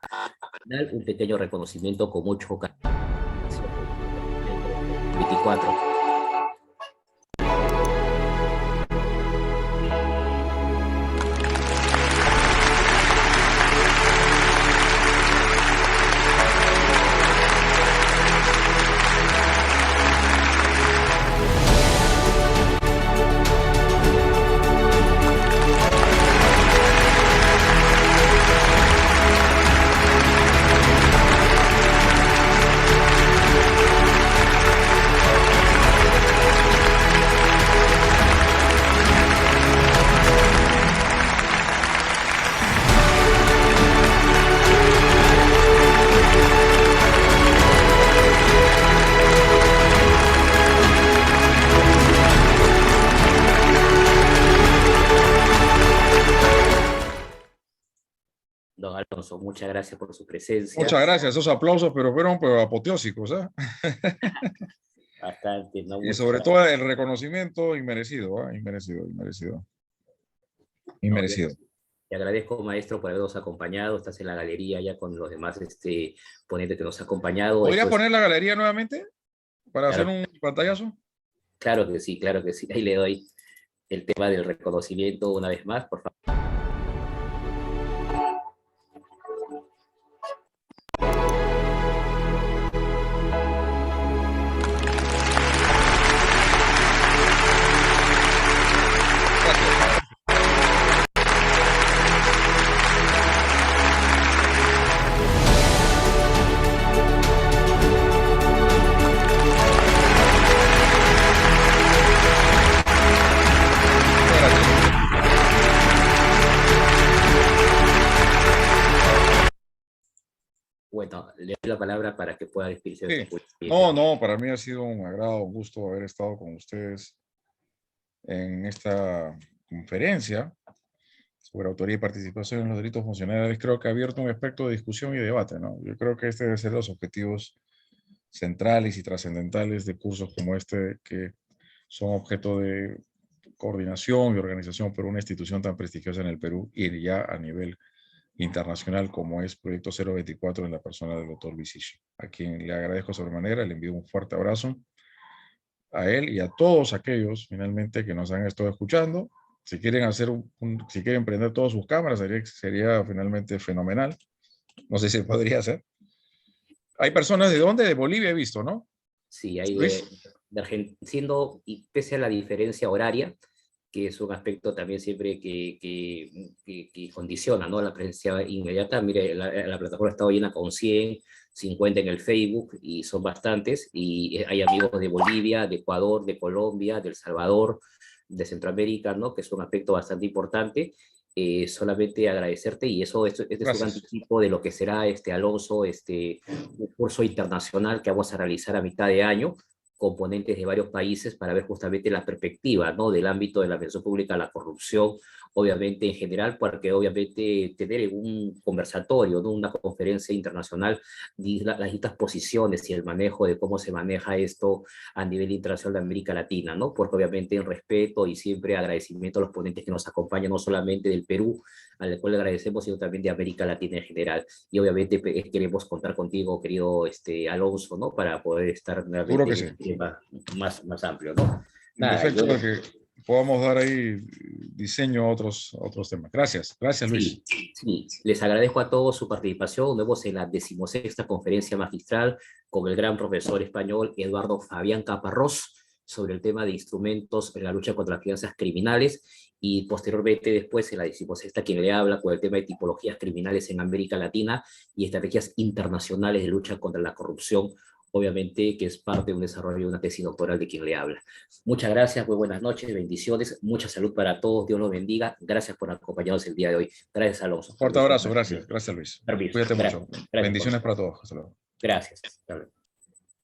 S1: final, un pequeño reconocimiento con mucho cariño. 24. Don Alonso, muchas gracias por su presencia.
S3: Muchas gracias, esos aplausos, pero fueron pues, apoteósicos, ¿eh?
S1: Bastante, ¿no?
S3: Y sobre todo el reconocimiento inmerecido, ¿eh? Inmerecido.
S1: Te agradezco, maestro, por habernos acompañado. Estás en la galería ya con los demás ponentes que nos han acompañado.
S3: ¿Podría poner la galería nuevamente para
S1: Claro.
S3: hacer un pantallazo?
S1: Claro que sí, claro que sí. Ahí le doy el tema del reconocimiento una vez más, por favor. Bueno, le doy la palabra para que pueda despedirse de
S3: Sí.
S1: su público.
S3: No, para mí ha sido un agrado, un gusto haber estado con ustedes en esta conferencia sobre autoría y participación en los delitos funcionariales. Creo que ha abierto un aspecto de discusión y debate, ¿no? Yo creo que este debe ser los objetivos centrales y trascendentales de cursos como este, que son objeto de coordinación y organización por una institución tan prestigiosa en el Perú y ya a nivel internacional como es Proyecto 024 en la persona del doctor Luis, a quien le agradezco sobremanera, le envío un fuerte abrazo a él y a todos aquellos finalmente que nos han estado escuchando. Si quieren hacer si quieren prender todas sus cámaras, sería finalmente fenomenal. No sé si podría hacer. Hay personas de dónde, de Bolivia he visto, ¿no?
S1: Sí, hay
S3: Luis.
S1: de Argentina, siendo, y pese a la diferencia horaria, que es un aspecto también siempre que condiciona, ¿no?, la presencia inmediata. Mire, la plataforma ha estado llena con 100, 50 en el Facebook, y son bastantes, y hay amigos de Bolivia, de Ecuador, de Colombia, de El Salvador, de Centroamérica, ¿no?, que es un aspecto bastante importante. Solamente agradecerte, y este es un anticipo de lo que será, Alonso, un curso internacional que vamos a realizar a mitad de año, componentes de varios países, para ver justamente la perspectiva, ¿no?, del ámbito de la administración pública, la corrupción, obviamente en general, porque obviamente tener un conversatorio, ¿no?, una conferencia internacional, las distintas posiciones y el manejo de cómo se maneja esto a nivel internacional de América Latina, ¿no?, porque obviamente en respeto y siempre agradecimiento a los ponentes que nos acompañan, no solamente del Perú, al cual le agradecemos, sino también de América Latina en general. Y obviamente queremos contar contigo, querido Alonso, ¿no?, para poder estar
S3: Seguro que sí.
S1: Más amplio, ¿no?
S3: Nada, efecto de que podamos dar ahí diseño a otros temas. Gracias Luis.
S1: Sí, les agradezco a todos su participación. Nos vemos en la 16ª conferencia magistral con el gran profesor español Eduardo Fabián Caparrós sobre el tema de instrumentos en la lucha contra las finanzas criminales, y posteriormente después en la 16ª quien le habla con el tema de tipologías criminales en América Latina y estrategias internacionales de lucha contra la corrupción, obviamente que es parte de un desarrollo de una tesis doctoral de quien le habla. Muchas gracias, muy buenas noches, bendiciones, mucha salud para todos, Dios los bendiga. Gracias por acompañarnos el día de hoy. Gracias, Alonso.
S3: Fuerte abrazo, gracias Luis.
S1: Permiso.
S3: Cuídate mucho. Bendiciones para todos. Hasta luego.
S1: Gracias. Hasta luego.